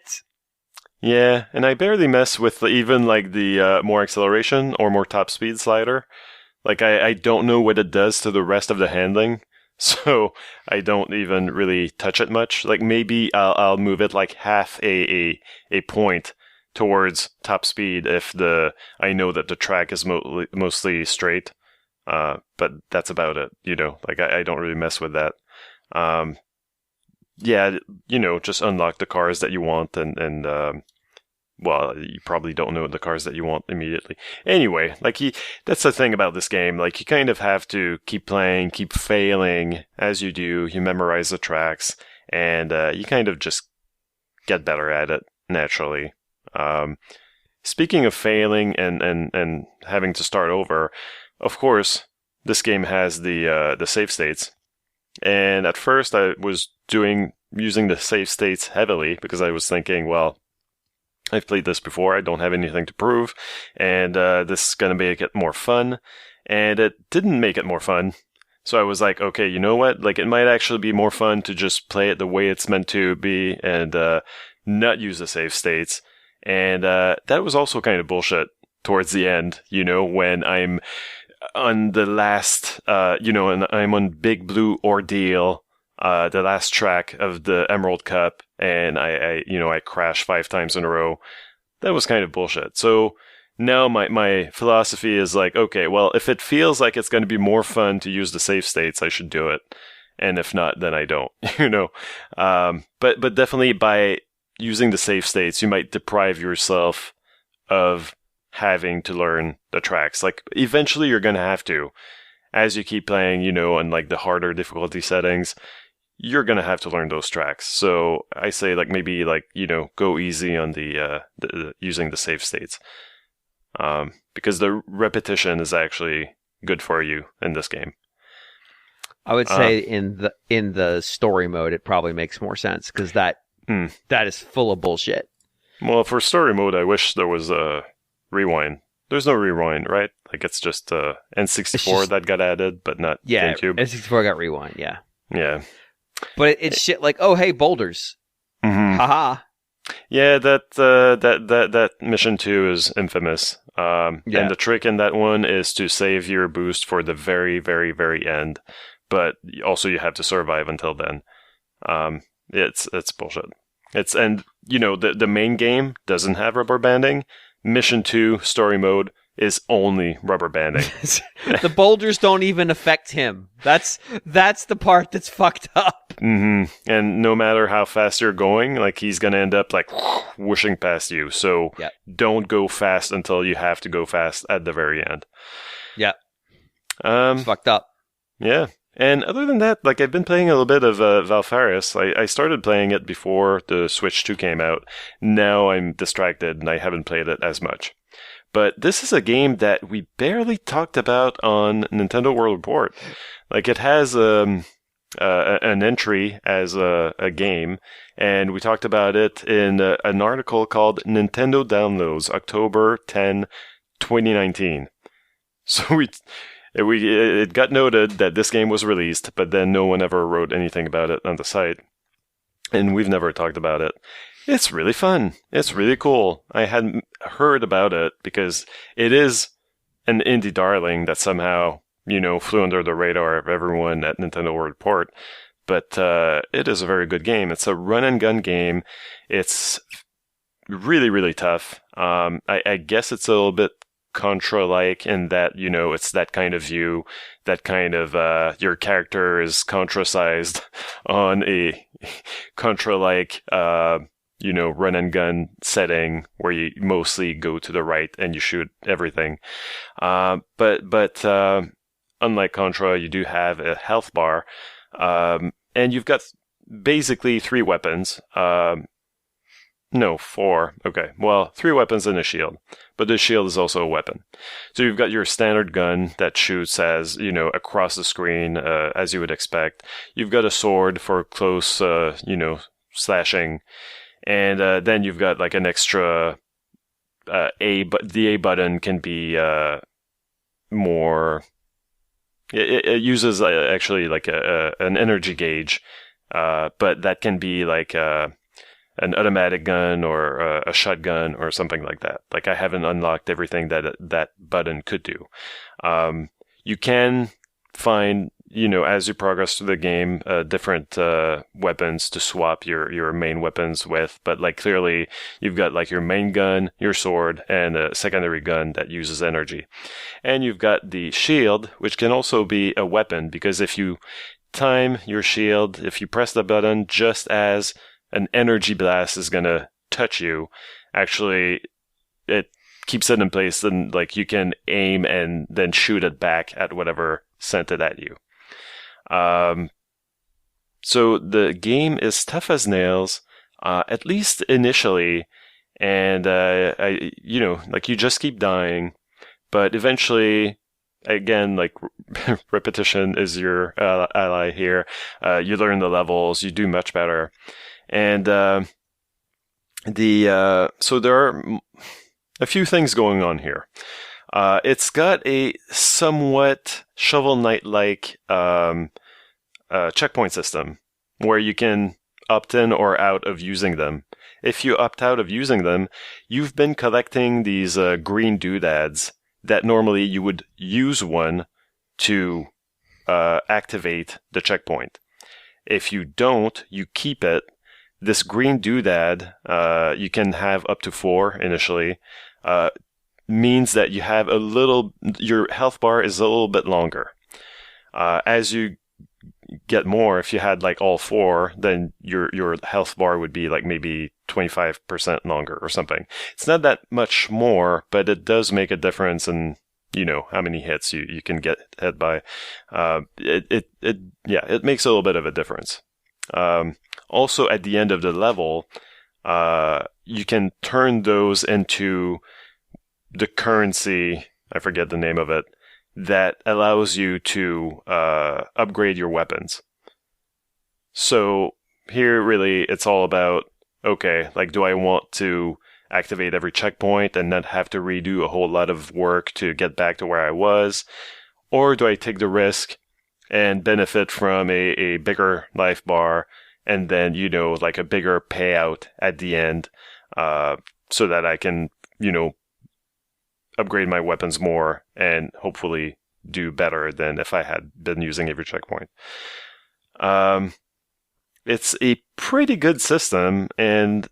Yeah, and I barely mess with even like the more acceleration or more top speed slider. Like I don't know what it does to the rest of the handling, so I don't even really touch it much. Like maybe I'll move it like half a point towards top speed if I know that the track is mostly straight, but that's about it. Like I don't really mess with that. Just unlock the cars that you want, and well, you probably don't know the cars that you want immediately. Anyway, like that's the thing about this game. Like you kind of have to keep playing, keep failing as you do. You memorize the tracks, and you kind of just get better at it naturally. Speaking of failing and having to start over, of course, this game has the save states. And at first I was using the save states heavily because I was thinking, well, I've played this before, I don't have anything to prove, and this is going to make it more fun. And it didn't make it more fun. So I was like, okay, you know what? Like it might actually be more fun to just play it the way it's meant to be and not use the save states. And that was also kind of bullshit towards the end, when I'm on the last, and I'm on Big Blue Ordeal, the last track of the Emerald Cup, and I crash 5 times in a row. That was kind of bullshit. So now my philosophy is like, okay, well, if it feels like it's going to be more fun to use the save states, I should do it. And if not, then I don't, but definitely by using the save states, you might deprive yourself of having to learn the tracks. Like, eventually you're going to have to. As you keep playing, on like the harder difficulty settings, you're going to have to learn those tracks. So I say like maybe like, go easy on the using the save states. Because the repetition is actually good for you in this game. I would say in the story mode, it probably makes more sense because that is full of bullshit. Well, for story mode, I wish there was a rewind. There's no rewind, right? Like it's just N64 that got added, but not GameCube. N64 got rewind, yeah. Yeah. But it's shit like, oh, hey, boulders. Mm-hmm. Haha. Yeah, that mission 2 is infamous. And the trick in that one is to save your boost for the very, very, very end. But also you have to survive until then. It's bullshit. The main game doesn't have rubber banding. Mission 2 story mode is only rubber banding. The boulders don't even affect him. That's the part that's fucked up. Mm-hmm. And no matter how fast you're going, like he's gonna end up like whooshing past you. So don't go fast until you have to go fast at the very end. Yeah. It's fucked up. Yeah. And other than that, like I've been playing a little bit of Valfaris. I started playing it before the Switch 2 came out. Now I'm distracted and I haven't played it as much. But this is a game that we barely talked about on Nintendo World Report. Like it has an entry as a game, and we talked about it in an article called Nintendo Downloads, October 10, 2019. So it got noted that this game was released, but then no one ever wrote anything about it on the site. And we've never talked about it. It's really fun. It's really cool. I hadn't heard about it because it is an indie darling that somehow, flew under the radar of everyone at Nintendo World Report. But it is a very good game. It's a run and gun game. It's really, really tough. I guess it's a little bit Contra-like in that, it's that kind of view, that kind of, your character is Contra-sized on a Contra-like, run and gun setting where you mostly go to the right and you shoot everything. But unlike Contra, you do have a health bar, and you've got basically 3 weapons. No, 4. Okay. Well, 3 weapons and a shield. But the shield is also a weapon. So you've got your standard gun that shoots as, across the screen, as you would expect. You've got a sword for close, slashing. And then you've got like an extra the A button can be more. It uses actually like an energy gauge, but that can be like an automatic gun or a shotgun or something like that. Like I haven't unlocked everything that button could do. You can find, as you progress through the game, different weapons to swap your main weapons with. But like clearly, you've got like your main gun, your sword, and a secondary gun that uses energy. And you've got the shield, which can also be a weapon, because if you time your shield, if you press the button just as an energy blast is going to touch you, actually it keeps it in place, and like you can aim and then shoot it back at whatever sent it at you. So the game is tough as nails, at least initially, and like you just keep dying, but eventually, again, like repetition is your ally here. You learn the levels, you do much better. And so there are a few things going on here. It's got a somewhat Shovel Knight-like checkpoint system where you can opt in or out of using them. If you opt out of using them, you've been collecting these green doodads that normally you would use one to activate the checkpoint. If you don't, you keep it. This green doodad, you can have up to 4 initially, means that you have your health bar is a little bit longer. As you get more, if you had like all 4, then your health bar would be like maybe 25% longer or something. It's not that much more, but it does make a difference in, how many hits you can get hit by. It makes a little bit of a difference. Also, at the end of the level, you can turn those into the currency, I forget the name of it, that allows you to upgrade your weapons. So here, really, it's all about, okay, like, do I want to activate every checkpoint and not have to redo a whole lot of work to get back to where I was? Or do I take the risk and benefit from a bigger life bar and then, like a bigger payout at the end, so that I can, upgrade my weapons more and hopefully do better than if I had been using every checkpoint. It's a pretty good system, and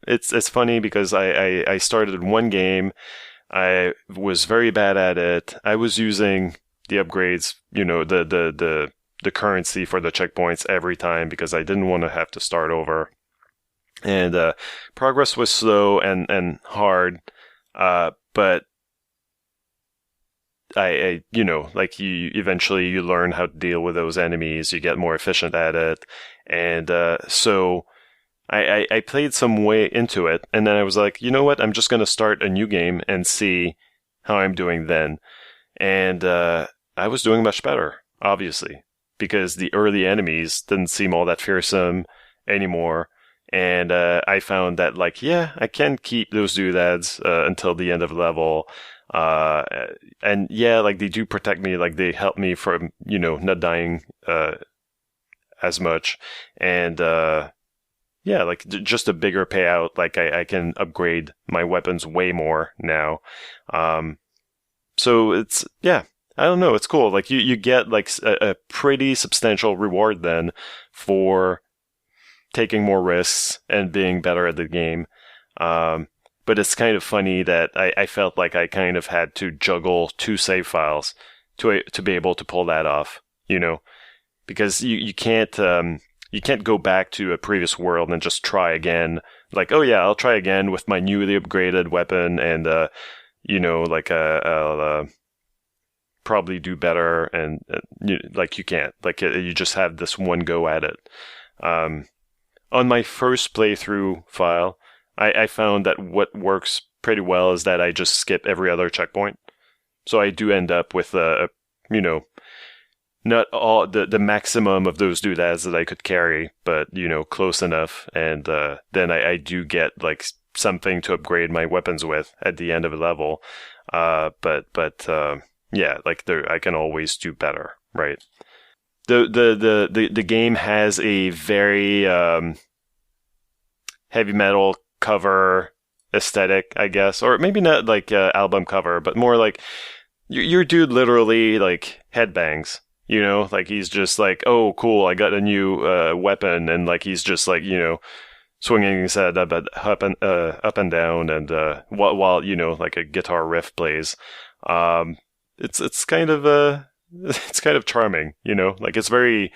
it's funny because I started one game. I was very bad at it. I was using the upgrades, the currency for the checkpoints every time because I didn't want to have to start over. And progress was slow and hard, but I like you eventually learn how to deal with those enemies. You get more efficient at it, and so I played some way into it, and then I was like, you know what? I'm just gonna start a new game and see how I'm doing then. And I was doing much better, obviously, because the early enemies didn't seem all that fearsome anymore. And I found that, I can keep those doodads until the end of the level. And yeah, they do protect me, they help me from, not dying as much. And just a bigger payout, I can upgrade my weapons way more now. So it's, I don't know, it's cool. You get a pretty substantial reward then for taking more risks and being better at the game. But it's kind of funny that I felt like I kind of had to juggle 2 save files to be able to pull that off, because you can't go back to a previous world and just try again. I'll try again with my newly upgraded weapon, and I'll probably do better, and you can't. You just have this one go at it. On my first playthrough file, I found that what works pretty well is that I just skip every other checkpoint. So I do end up with not all the maximum of those doodads that I could carry, but close enough. And then I do get something to upgrade my weapons with at the end of a level. But I can always do better, right? The game has a very heavy metal cover aesthetic, I guess, or maybe not album cover, but more your dude literally headbangs. He's just oh cool, I got a new weapon, and he's just swinging his head up and down, and while a guitar riff plays. It's kind of it's kind of charming, it's very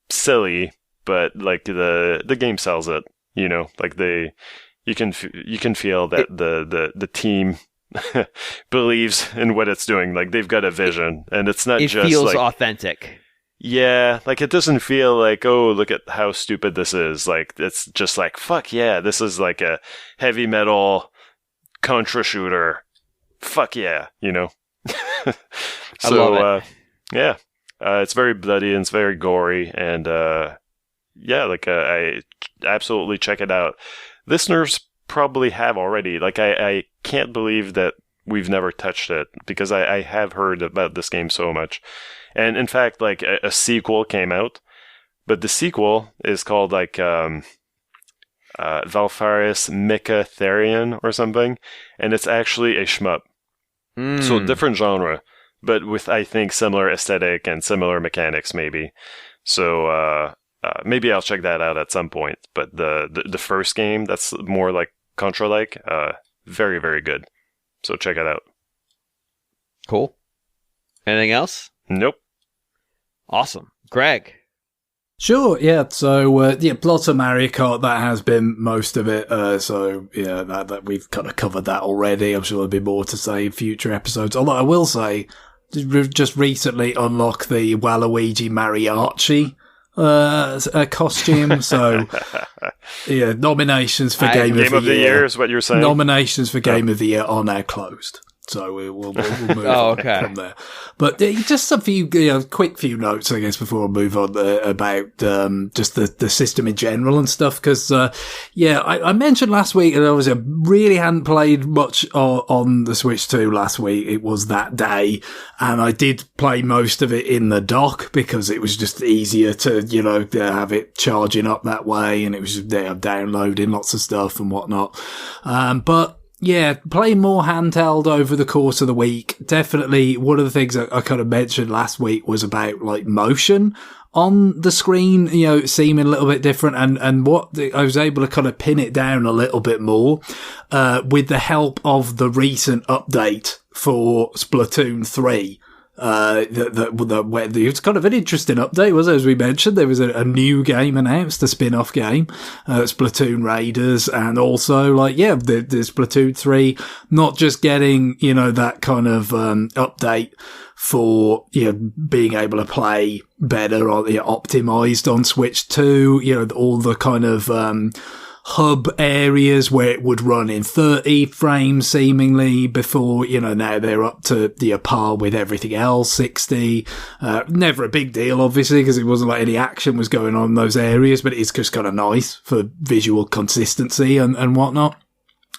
silly, but the game sells it, you can feel that the team believes in what it's doing. They've got a vision, and it's not just feels authentic. Yeah, it doesn't feel oh, look at how stupid this is. It's just fuck yeah, this is a heavy metal contra shooter. Fuck yeah, I So love it. It's very bloody and it's very gory, and I absolutely check it out. Listeners probably have already. I can't believe that we've never touched it, because I have heard about this game so much. And in fact, a sequel came out, but the sequel is called Valfaris Menagerie or something, and it's actually a shmup. So different genre, but with, I think, similar aesthetic and similar mechanics, maybe. So maybe I'll check that out at some point. But the first game, that's more Contra-like, very, very good. So check it out. Cool. Anything else? Nope. Awesome. Greg. Sure, yeah. So, lots of Mario Kart. That has been most of it. That we've kind of covered that already. I'm sure there'll be more to say in future episodes. Although I will say, just recently unlocked the Waluigi Mariachi costume. So, nominations for Game of the Year is what you're saying. Nominations for Game of the Year are now closed. So we'll move on from there. But just a few, quick few notes, I guess, before I move on about just the system in general and stuff. Because, I mentioned last week that I really hadn't played much on the Switch 2 last week. It was that day. And I did play most of it in the dock because it was just easier to, have it charging up that way. And it was just downloading lots of stuff and whatnot. But yeah, playing more handheld over the course of the week. Definitely one of the things that I kind of mentioned last week was about like motion on the screen, seeming a little bit different and I was able to kind of pin it down a little bit more, with the help of the recent update for Splatoon 3. It's kind of an interesting update, was it? As we mentioned, there was a new game announced, a spin-off game, Splatoon Raiders, and also the Splatoon 3, not just getting, that kind of, update for, being able to play better or optimized on Switch 2, all the kind of, hub areas where it would run in 30 frames seemingly before, now they're up to the par with everything else, 60. Never a big deal, obviously, because it wasn't like any action was going on in those areas, but it's just kind of nice for visual consistency and whatnot.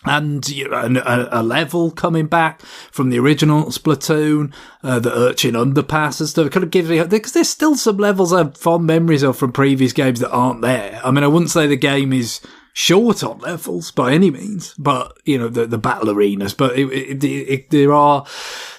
And a level coming back from the original Splatoon, the Urchin Underpass and stuff. It kind of gives me, because there's still some levels I have fond memories of from previous games that aren't there. I mean, I wouldn't say the game is short on levels by any means, but, the battle arenas, but there are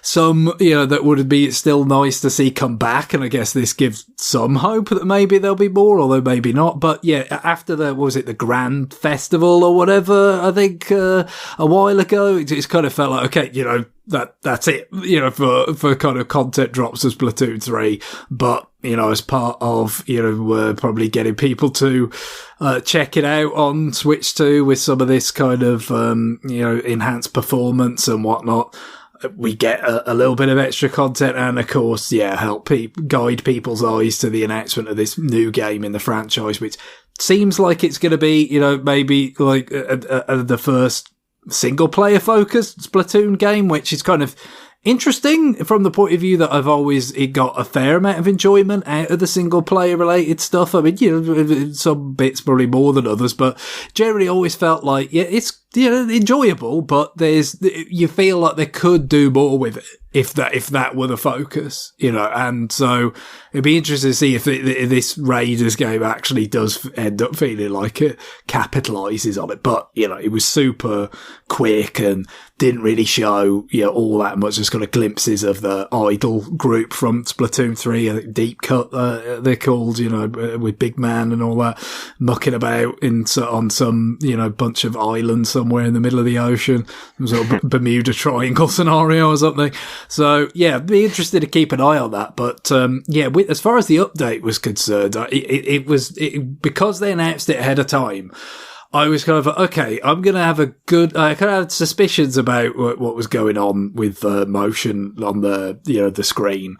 some, that would be still nice to see come back. And I guess this gives some hope that maybe there'll be more, although maybe not. But yeah, after the Grand Festival or whatever, I think, a while ago, it's kind of felt like, okay, that's it, for kind of content drops of Splatoon 3. But, as part of, we're probably getting people to, check it out on Switch 2 with some of this kind of, enhanced performance and whatnot. We get a little bit of extra content and, of course, help guide people's eyes to the announcement of this new game in the franchise, which seems like it's going to be, maybe like the first single-player focused Splatoon game, which is kind of interesting from the point of view that I've always got a fair amount of enjoyment out of the single-player related stuff. I mean, some bits probably more than others, but generally always felt like, it's enjoyable, but you feel like they could do more with it if that were the focus, and so it'd be interesting to see if this Raiders game actually does end up feeling like it capitalizes on it. But, it was super quick and didn't really show, all that much, just kind of glimpses of the idol group from Splatoon 3, I think Deep Cut, they're called, with Big Man and all that, mucking about on some, bunch of islands somewhere in the middle of the ocean, some sort of Bermuda Triangle scenario or something. So yeah, be interested to keep an eye on that. But as far as the update was concerned, it was because they announced it ahead of time. I was kind of okay. I'm gonna have I kind of had suspicions about what was going on with motion on the screen.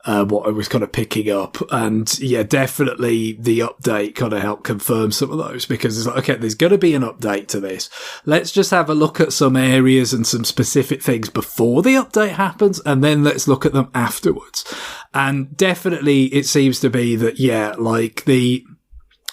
What I was kind of picking up, and definitely the update kind of helped confirm some of those, because it's like, okay, there's going to be an update to this. Let's just have a look at some areas and some specific things before the update happens, and then let's look at them afterwards. And definitely it seems to be that,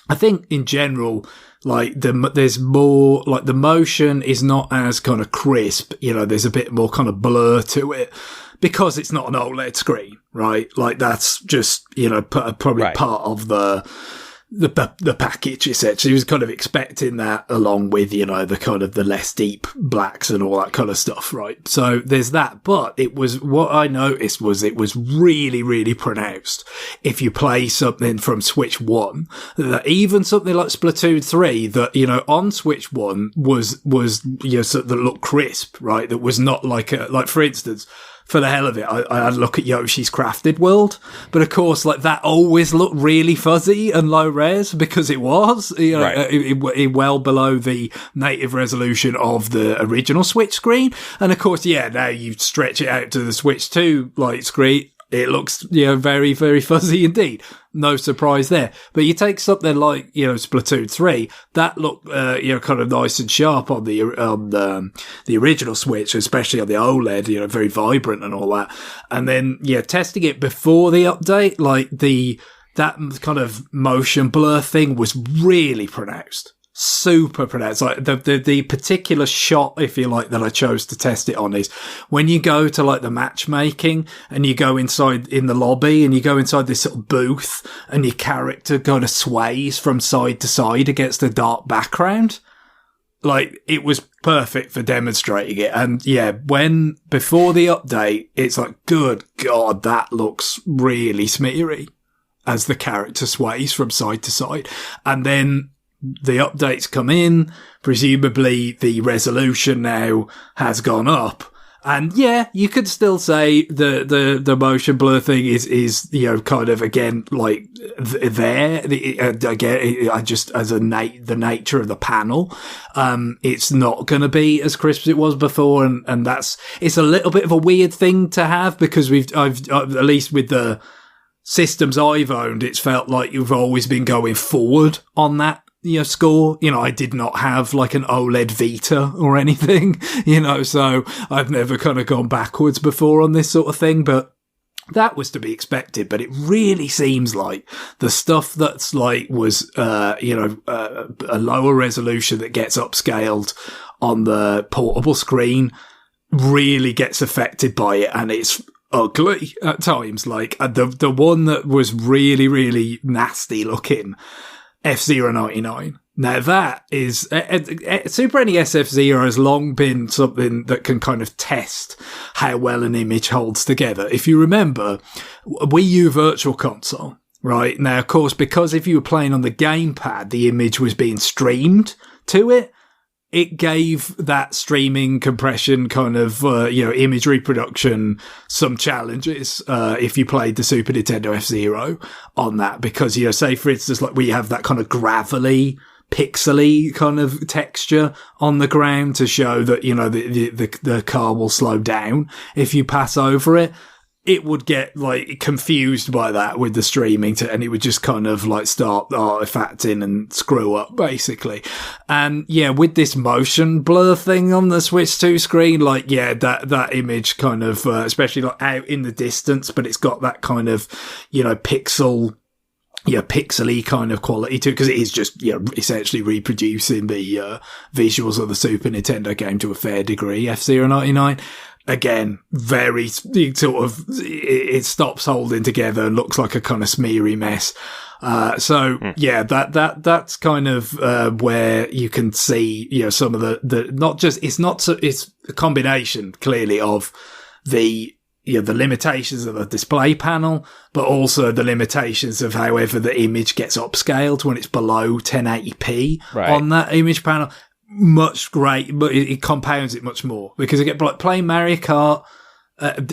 I think in general, there's more, the motion is not as kind of crisp, there's a bit more kind of blur to it, because it's not an OLED screen, right? That's just, probably part of the package, essentially. He was kind of expecting that, along with, the kind of the less deep blacks and all that kind of stuff, right? So there's that. But what I noticed was it was really, really pronounced if you play something from Switch 1, that even something like Splatoon 3, that, on Switch 1 was, that looked crisp, right? That was not for instance, for the hell of it, I had a look at Yoshi's Crafted World, but of course, that always looked really fuzzy and low res, because it was, it well below the native resolution of the original Switch screen. And of course, now you stretch it out to the Switch 2 screen, it looks, very, very fuzzy indeed. No surprise there. But you take something like, Splatoon 3, that looked, kind of nice and sharp on the original Switch, especially on the OLED, very vibrant and all that. And then, testing it before the update, like that kind of motion blur thing was really pronounced. Super pronounced. Like the particular shot, if you like, that I chose to test it on is when you go to like the matchmaking and you go inside in the lobby and you go inside this sort of booth and your character kind of sways from side to side against a dark background. Like, it was perfect for demonstrating it. And before the update, it's like, good God, that looks really smeary as the character sways from side to side. And then the updates come in, presumably the resolution now has gone up. And you could still say the motion blur thing is, kind of again, like there, again, just as the nature of the panel, it's not going to be as crisp as it was before. And it's a little bit of a weird thing to have because I've at least with the systems I've owned, it's felt like you've always been going forward on that score. I did not have like an OLED Vita or anything, so I've never kind of gone backwards before on this sort of thing, but that was to be expected. But it really seems like the stuff that's like was, a lower resolution that gets upscaled on the portable screen really gets affected by it, and it's ugly at times. Like the one that was really, really nasty looking, F-Zero 99. Now that is, Super NES F-Zero has long been something that can kind of test how well an image holds together. If you remember, Wii U Virtual Console, right? Now, of course, because if you were playing on the gamepad, the image was being streamed to it. It gave that streaming compression kind of, image reproduction some challenges, if you played the Super Nintendo F-Zero on that. Because, say, for instance, like we have that kind of gravelly, pixely kind of texture on the ground to show that, the car will slow down if you pass over it. It would get like confused by that with the streaming and it would just kind of like start artifacting and screw up basically. And with this motion blur thing on the Switch 2 screen, like, that image kind of, especially like out in the distance, but it's got that kind of, pixely kind of quality to it, because it is just, essentially reproducing the visuals of the Super Nintendo game to a fair degree, F-Zero 99. Again, very sort of, it stops holding together and looks like a kind of smeary mess. That's kind of, where you can see, some of it's a combination clearly of the limitations of the display panel, but also the limitations of however the image gets upscaled when it's below 1080p on that image panel. Much great, but it compounds it much more because you get like playing Mario Kart.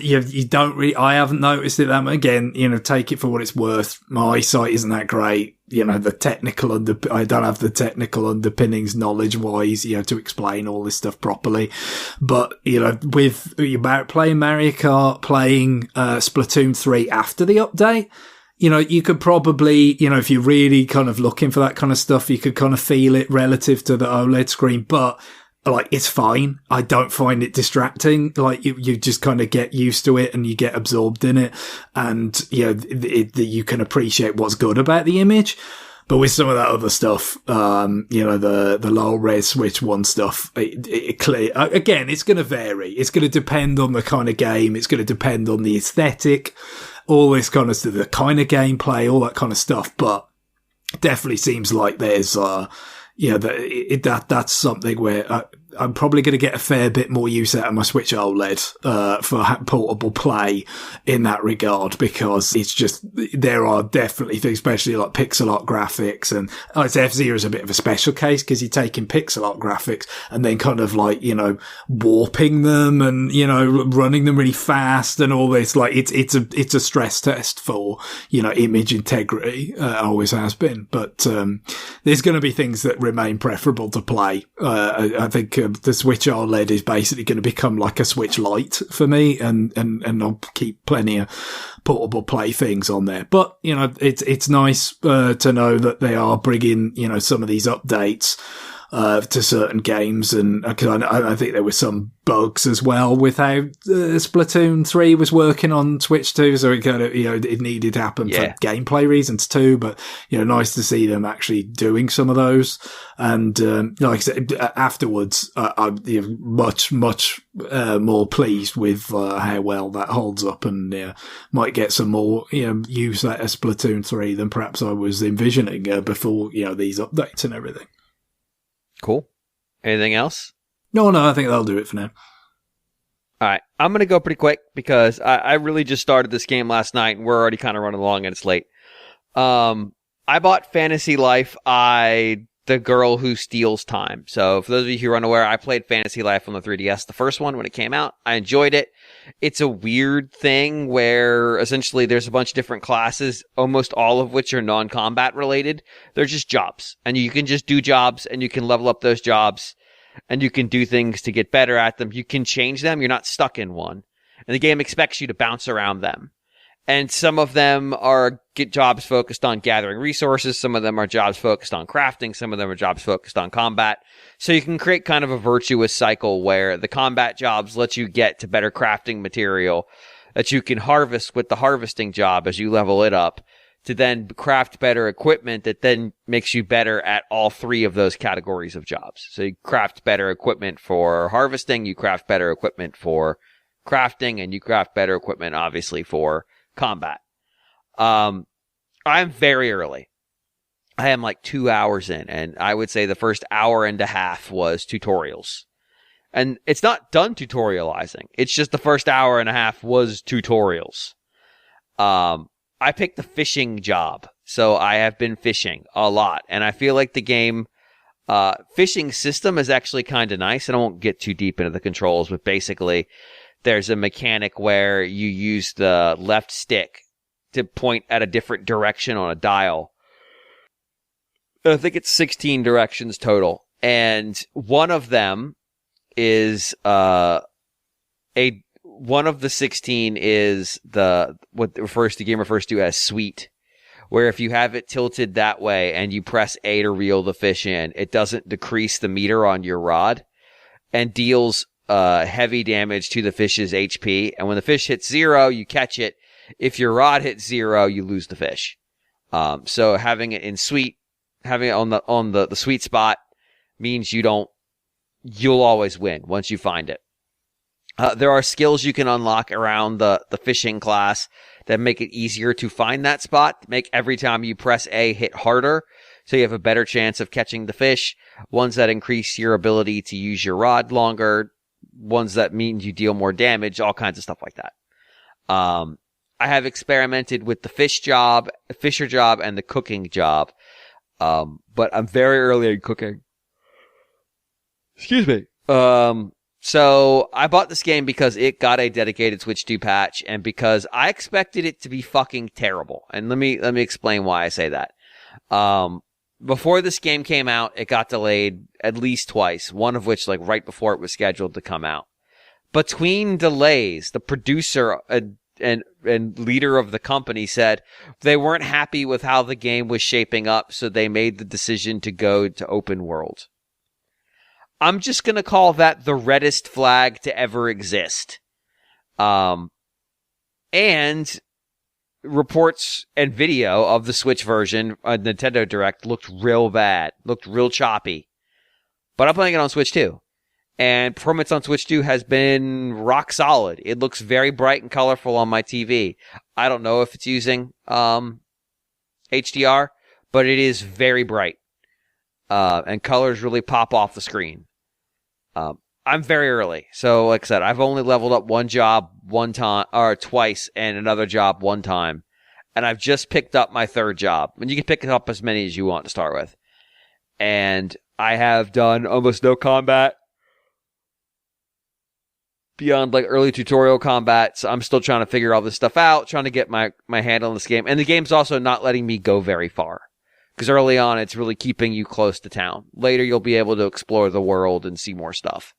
You don't really, I haven't noticed it that much. Again, take it for what it's worth. My eyesight isn't that great. I don't have the technical underpinnings knowledge wise, to explain all this stuff properly. But, with about playing Mario Kart, playing, Splatoon 3 after the update, you could probably, if you're really kind of looking for that kind of stuff, you could kind of feel it relative to the OLED screen, but like, it's fine. I don't find it distracting. Like, you just kind of get used to it and you get absorbed in it. And, you can appreciate what's good about the image. But with some of that other stuff, the low res Switch 1 stuff, again, it's going to vary. It's going to depend on the kind of game. It's going to depend on the aesthetic, all this kind of stuff, the kind of gameplay, all that kind of stuff. But definitely seems like there's, that's something where I'm probably going to get a fair bit more use out of my Switch OLED, for portable play in that regard, because it's just, there are definitely things, especially like pixel art graphics, and I'd say F-Zero is a bit of a special case because you're taking pixel art graphics and then kind of like, warping them and, running them really fast and all this. Like, it's a stress test for, image integrity, always has been. But, there's going to be things that remain preferable to play. I think, the Switch OLED is basically going to become like a Switch Lite for me, and I'll keep plenty of portable play things on there. But, you know, it's nice to know that they are bringing, you know, some of these updates to certain games, and because I think there were some bugs as well with how Splatoon 3 was working on Switch 2, so it kind of, you know, it needed to happen for gameplay reasons too. But, you know, nice to see them actually doing some of those. And like I said, afterwards, I'm much more pleased with how well that holds up, and might get some more use out of Splatoon 3 than perhaps I was envisioning before, you know, these updates and everything. Cool. Anything else? No, I think that'll do it for now. All right. I'm going to go pretty quick because I really just started this game last night and we're already kind of running along and it's late. I bought Fantasy Life, the Girl Who Steals Time. So for those of you who are unaware, I played Fantasy Life on the 3DS, the first one when it came out. I enjoyed it. It's a weird thing where essentially there's a bunch of different classes, almost all of which are non-combat related. They're just jobs, and you can just do jobs, and you can level up those jobs, and you can do things to get better at them. You can change them. You're not stuck in one. And the game expects you to bounce around them. And some of them are jobs focused on gathering resources. Some of them are jobs focused on crafting. Some of them are jobs focused on combat. So you can create kind of a virtuous cycle where the combat jobs let you get to better crafting material that you can harvest with the harvesting job as you level it up to then craft better equipment that then makes you better at all three of those categories of jobs. So you craft better equipment for harvesting, you craft better equipment for crafting, and you craft better equipment, obviously, for combat. I'm very early. I am like 2 hours in, and I would say the first hour and a half was tutorials. And it's not done tutorializing. It's just the first hour and a half was tutorials. I picked the fishing job, so I have been fishing a lot, and I feel like the game fishing system is actually kind of nice, and I won't get too deep into the controls, but basically there's a mechanic where you use the left stick to point at a different direction on a dial. I think it's 16 directions total. And one of them is one of the 16 is what the game refers to as sweet, where if you have it tilted that way and you press A to reel the fish in, it doesn't decrease the meter on your rod and deals heavy damage to the fish's HP. And when the fish hits 0, you catch it. If your rod hits 0, you lose the fish. So having it in sweet, having it on the sweet spot means you'll always win once you find it. There are skills you can unlock around the fishing class that make it easier to find that spot, make every time you press A hit harder, so you have a better chance of catching the fish. Ones that increase your ability to use your rod longer, ones that mean you deal more damage, all kinds of stuff like that. I have experimented with the fisher job, and the cooking job, but I'm very early in cooking. Excuse me. So I bought this game because it got a dedicated Switch 2 patch, and because I expected it to be fucking terrible. And let me explain why I say that. Before this game came out, it got delayed at least twice, one of which like right before it was scheduled to come out. Between delays, the producer and leader of the company said they weren't happy with how the game was shaping up, so they made the decision to go to open world. I'm just going to call that the reddest flag to ever exist. And reports and video of the Switch version, Nintendo Direct, looked real bad, looked real choppy. But I'm playing it on Switch 2. And performance on Switch 2 has been rock solid. It looks very bright and colorful on my TV. I don't know if it's using HDR, but it is very bright. And colors really pop off the screen. I'm very early. So, like I said, I've only leveled up one job twice and another job one time. And I've just picked up my third job. And you can pick up as many as you want to start with. And I have done almost no combat beyond like early tutorial combat. So I'm still trying to figure all this stuff out, trying to get my handle on this game. And the game's also not letting me go very far. Because early on, it's really keeping you close to town. Later, you'll be able to explore the world and see more stuff.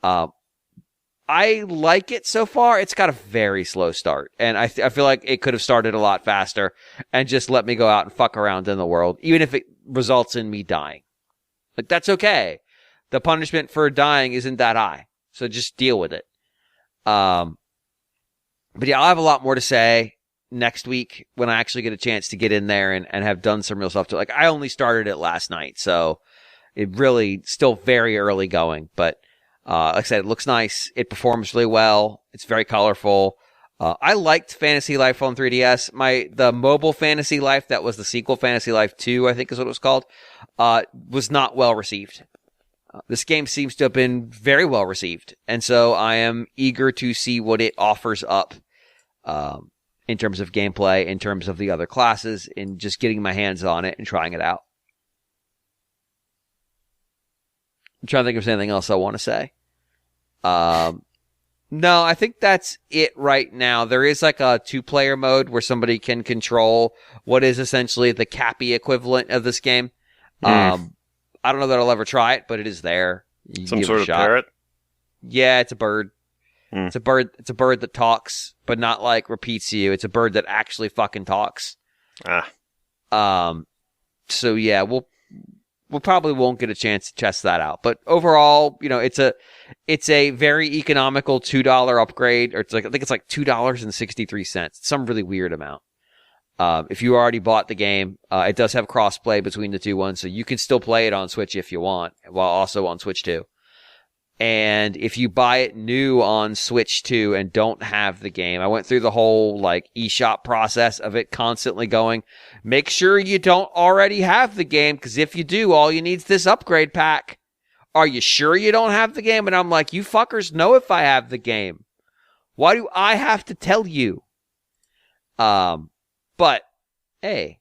I like it so far. It's got a very slow start. And I feel like it could have started a lot faster and just let me go out and fuck around in the world, even if it results in me dying. Like, that's okay. The punishment for dying isn't that high. So just deal with it. But yeah, I'll have a lot more to say next week when I actually get a chance to get in there and have done some real stuff to it. Like, I only started it last night, so it really still very early going. But like I said, it looks nice. It performs really well. It's very colorful. I liked Fantasy Life on 3DS. The mobile Fantasy Life, that was the sequel, Fantasy Life 2, I think is what it was called, was not well received. This game seems to have been very well received, and so I am eager to see what it offers up in terms of gameplay, in terms of the other classes, in just getting my hands on it and trying it out. I'm trying to think if there's anything else I want to say. No, I think that's it right now. There is like a 2-player mode where somebody can control what is essentially the Cappy equivalent of this game. I don't know that I'll ever try it, but it is there. Some sort of parrot? Yeah, it's a bird. It's a bird. It's a bird that talks, but not like repeats you. It's a bird that actually fucking talks. So yeah, we'll probably won't get a chance to test that out. But overall, it's a very economical $2 upgrade, or I think it's like $2.63. Some really weird amount. If you already bought the game, it does have crossplay between the two ones, so you can still play it on Switch if you want, while also on Switch 2. And if you buy it new on Switch 2 and don't have the game, I went through the whole eShop process of it constantly going, make sure you don't already have the game, because if you do, all you need is this upgrade pack. Are you sure you don't have the game? And I'm like, you fuckers know if I have the game. Why do I have to tell you? But hey,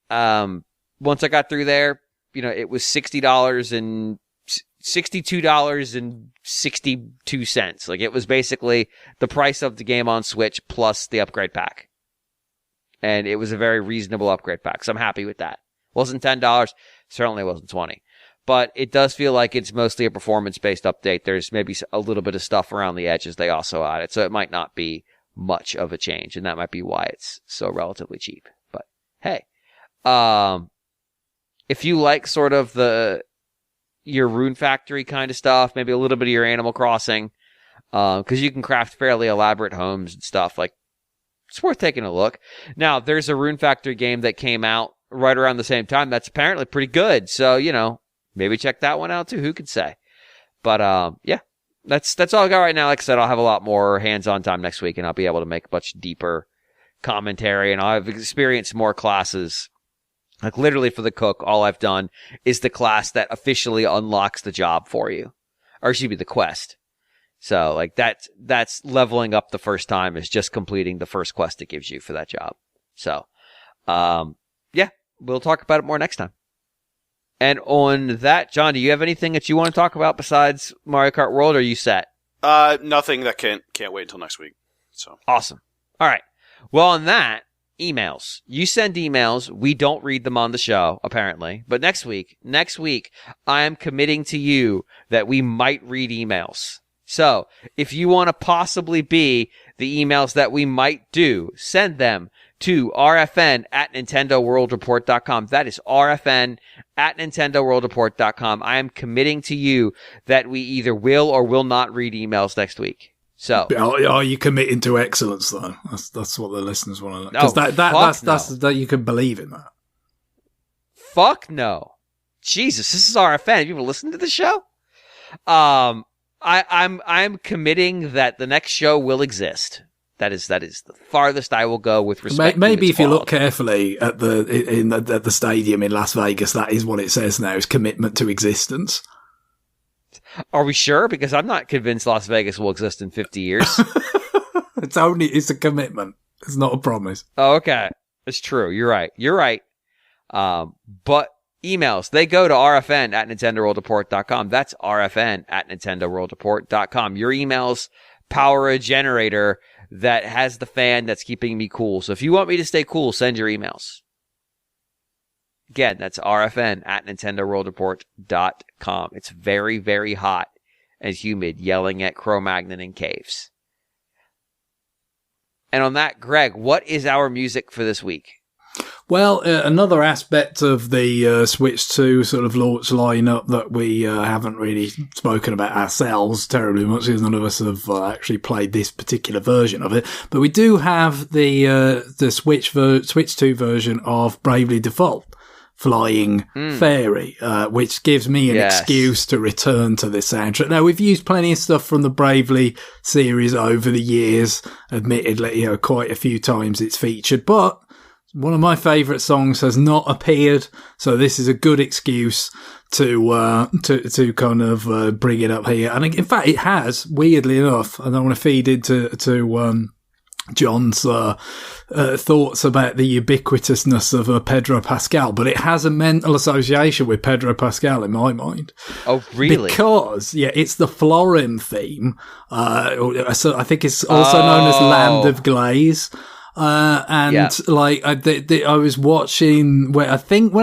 once I got through there, it was $62.62. Like, it was basically the price of the game on Switch plus the upgrade pack. And it was a very reasonable upgrade pack, so I'm happy with that. Wasn't $10, certainly wasn't $20. But it does feel like it's mostly a performance-based update. There's maybe a little bit of stuff around the edges they also added, so it might not be much of a change, and that might be why it's so relatively cheap. But hey, if you like sort of your Rune Factory kind of stuff, maybe a little bit of your Animal Crossing, because you can craft fairly elaborate homes and stuff, it's worth taking a look. Now, there's a Rune Factory game that came out right around the same time that's apparently pretty good, so, maybe check that one out too, who could say. But, yeah. That's all I got right now. Like I said, I'll have a lot more hands-on time next week, and I'll be able to make a much deeper commentary, and I'll have experienced more classes. Like, literally for the cook, all I've done is the class that officially unlocks the job for you. Or it should be the quest. So, that's leveling up the first time, is just completing the first quest it gives you for that job. So, yeah, we'll talk about it more next time. And on that, John, do you have anything that you want to talk about besides Mario Kart World, or are you set? Nothing. That can't wait until next week. So awesome. All right. Well, on that, emails. You send emails. We don't read them on the show, apparently. But next week, I am committing to you that we might read emails. So if you want to possibly be the emails that we might do, send them to rfn@nintendoworldreport.com. That is rfn@nintendoworldreport.com. I am committing to you that we either will or will not read emails next week. So, are you committing to excellence though? That's what the listeners want to know. Because that's that you can believe in that. Fuck no, Jesus! This is RFN. Have you ever listened to the show? I'm committing that the next show will exist. That is the farthest I will go with respect. Maybe to if you look carefully at the stadium in Las Vegas, that is what it says now: is commitment to existence. Are we sure? Because I'm not convinced Las Vegas will exist in 50 years. It's a commitment. It's not a promise. Oh, okay, it's true. You're right. But emails, they go to rfn@nintendoworldreport.com. That's rfn@nintendoworldreport.com. Your emails power a generator that has the fan that's keeping me cool. So if you want me to stay cool, send your emails. Again, that's RFN at NintendoWorldReport.com. It's very, very hot and humid, yelling at Cro-Magnon in caves. And on that, Greg, what is our music for this week? Well, another aspect of the Switch 2 sort of launch lineup that we haven't really spoken about ourselves terribly much, because none of us have actually played this particular version of it. But we do have the Switch 2 version of Bravely Default, Flying Fairy, which gives me an excuse to return to this soundtrack. Now, we've used plenty of stuff from the Bravely series over the years. Admittedly, quite a few times it's featured, but one of my favourite songs has not appeared, so this is a good excuse to kind of bring it up here. And in fact, it has, weirdly enough. I don't want to feed into John's thoughts about the ubiquitousness of Pedro Pascal, but it has a mental association with Pedro Pascal in my mind. Oh, really? Because, it's the Florin theme. So I think it's also known as Land of Glaze. I was watching, when I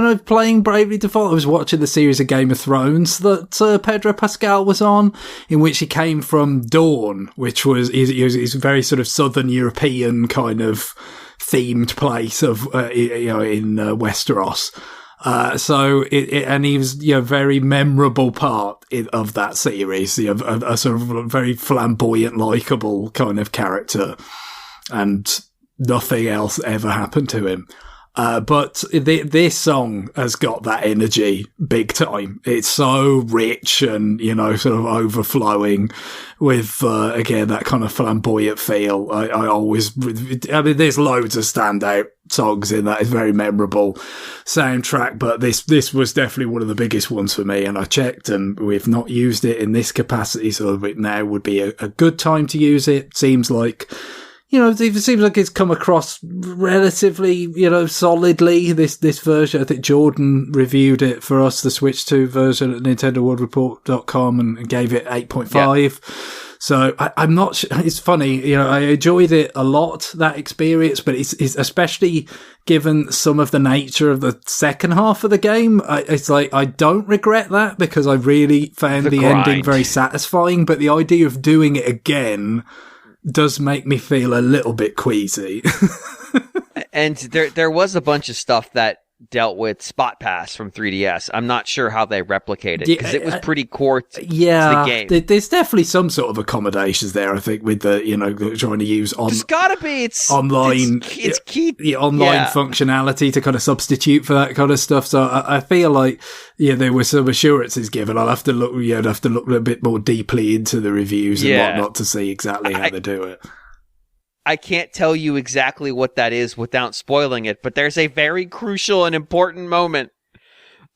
was playing Bravely Default, I was watching the series of Game of Thrones that Pedro Pascal was on, in which he came from Dawn, which was, he's a very sort of Southern European kind of themed place of, in Westeros. And he was, a very memorable part of that series, a sort of very flamboyant, likable kind of character. And nothing else ever happened to him. But this song has got that energy big time. It's so rich and, sort of overflowing with, again, that kind of flamboyant feel. There's loads of standout songs in that. It's a very memorable soundtrack, but this was definitely one of the biggest ones for me. And I checked and we've not used it in this capacity, so now would be a good time to use it. Seems like, it seems like it's come across relatively, solidly, this version. I think Jordan reviewed it for us, the Switch 2 version at NintendoWorldReport.com, and gave it 8.5. Yeah. So I'm not sure. It's funny, I enjoyed it a lot, that experience, but it's especially given some of the nature of the second half of the game. It's like, I don't regret that because I really found the ending very satisfying, but the idea of doing it again does make me feel a little bit queasy. And there was a bunch of stuff that dealt with Spot Pass from 3DS. I'm not sure how they replicated it because it was pretty core to the game. There's definitely some sort of accommodations there, I think, with the, trying to use there's gotta be. It's online. It's key. The online functionality to kind of substitute for that kind of stuff. So I feel like, there were some assurances given. I'll have to look, a bit more deeply into the reviews and whatnot to see exactly how they do it. I can't tell you exactly what that is without spoiling it, but there's a very crucial and important moment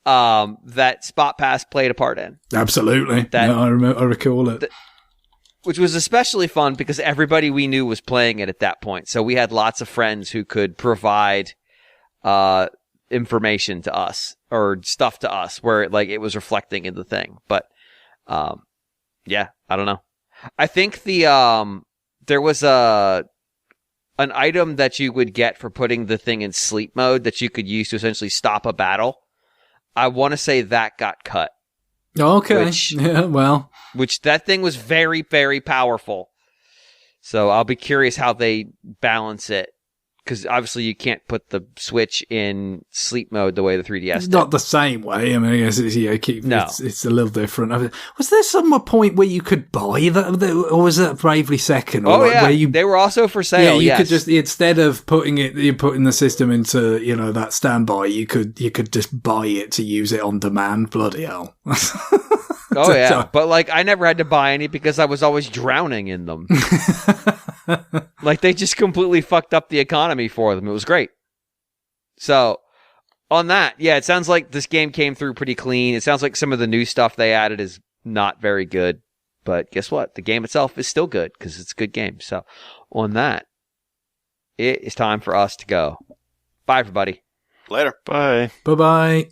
that Spot Pass played a part in. Absolutely. I recall it. Which was especially fun because everybody we knew was playing it at that point. So we had lots of friends who could provide information to us or stuff to us where it was reflecting in the thing. But I don't know. I think there was an item that you would get for putting the thing in sleep mode that you could use to essentially stop a battle. I want to say that got cut. Okay. Which that thing was very, very powerful. So I'll be curious how they balance it. Because obviously you can't put the Switch in sleep mode the way the 3DS It's did. not the same way. I mean, I guess it's a little different. Was there some point where you could buy that, or was that Bravely Second? Or where they were also for sale. Yeah, you could just, instead of putting the system into that standby, you could just buy it to use it on demand. Bloody hell! Oh yeah, but I never had to buy any because I was always drowning in them. They just completely fucked up the economy for them. It was great. So, on that, it sounds like this game came through pretty clean. It sounds like some of the new stuff they added is not very good. But guess what? The game itself is still good because it's a good game. So, on that, it is time for us to go. Bye, everybody. Later. Bye. Bye-bye.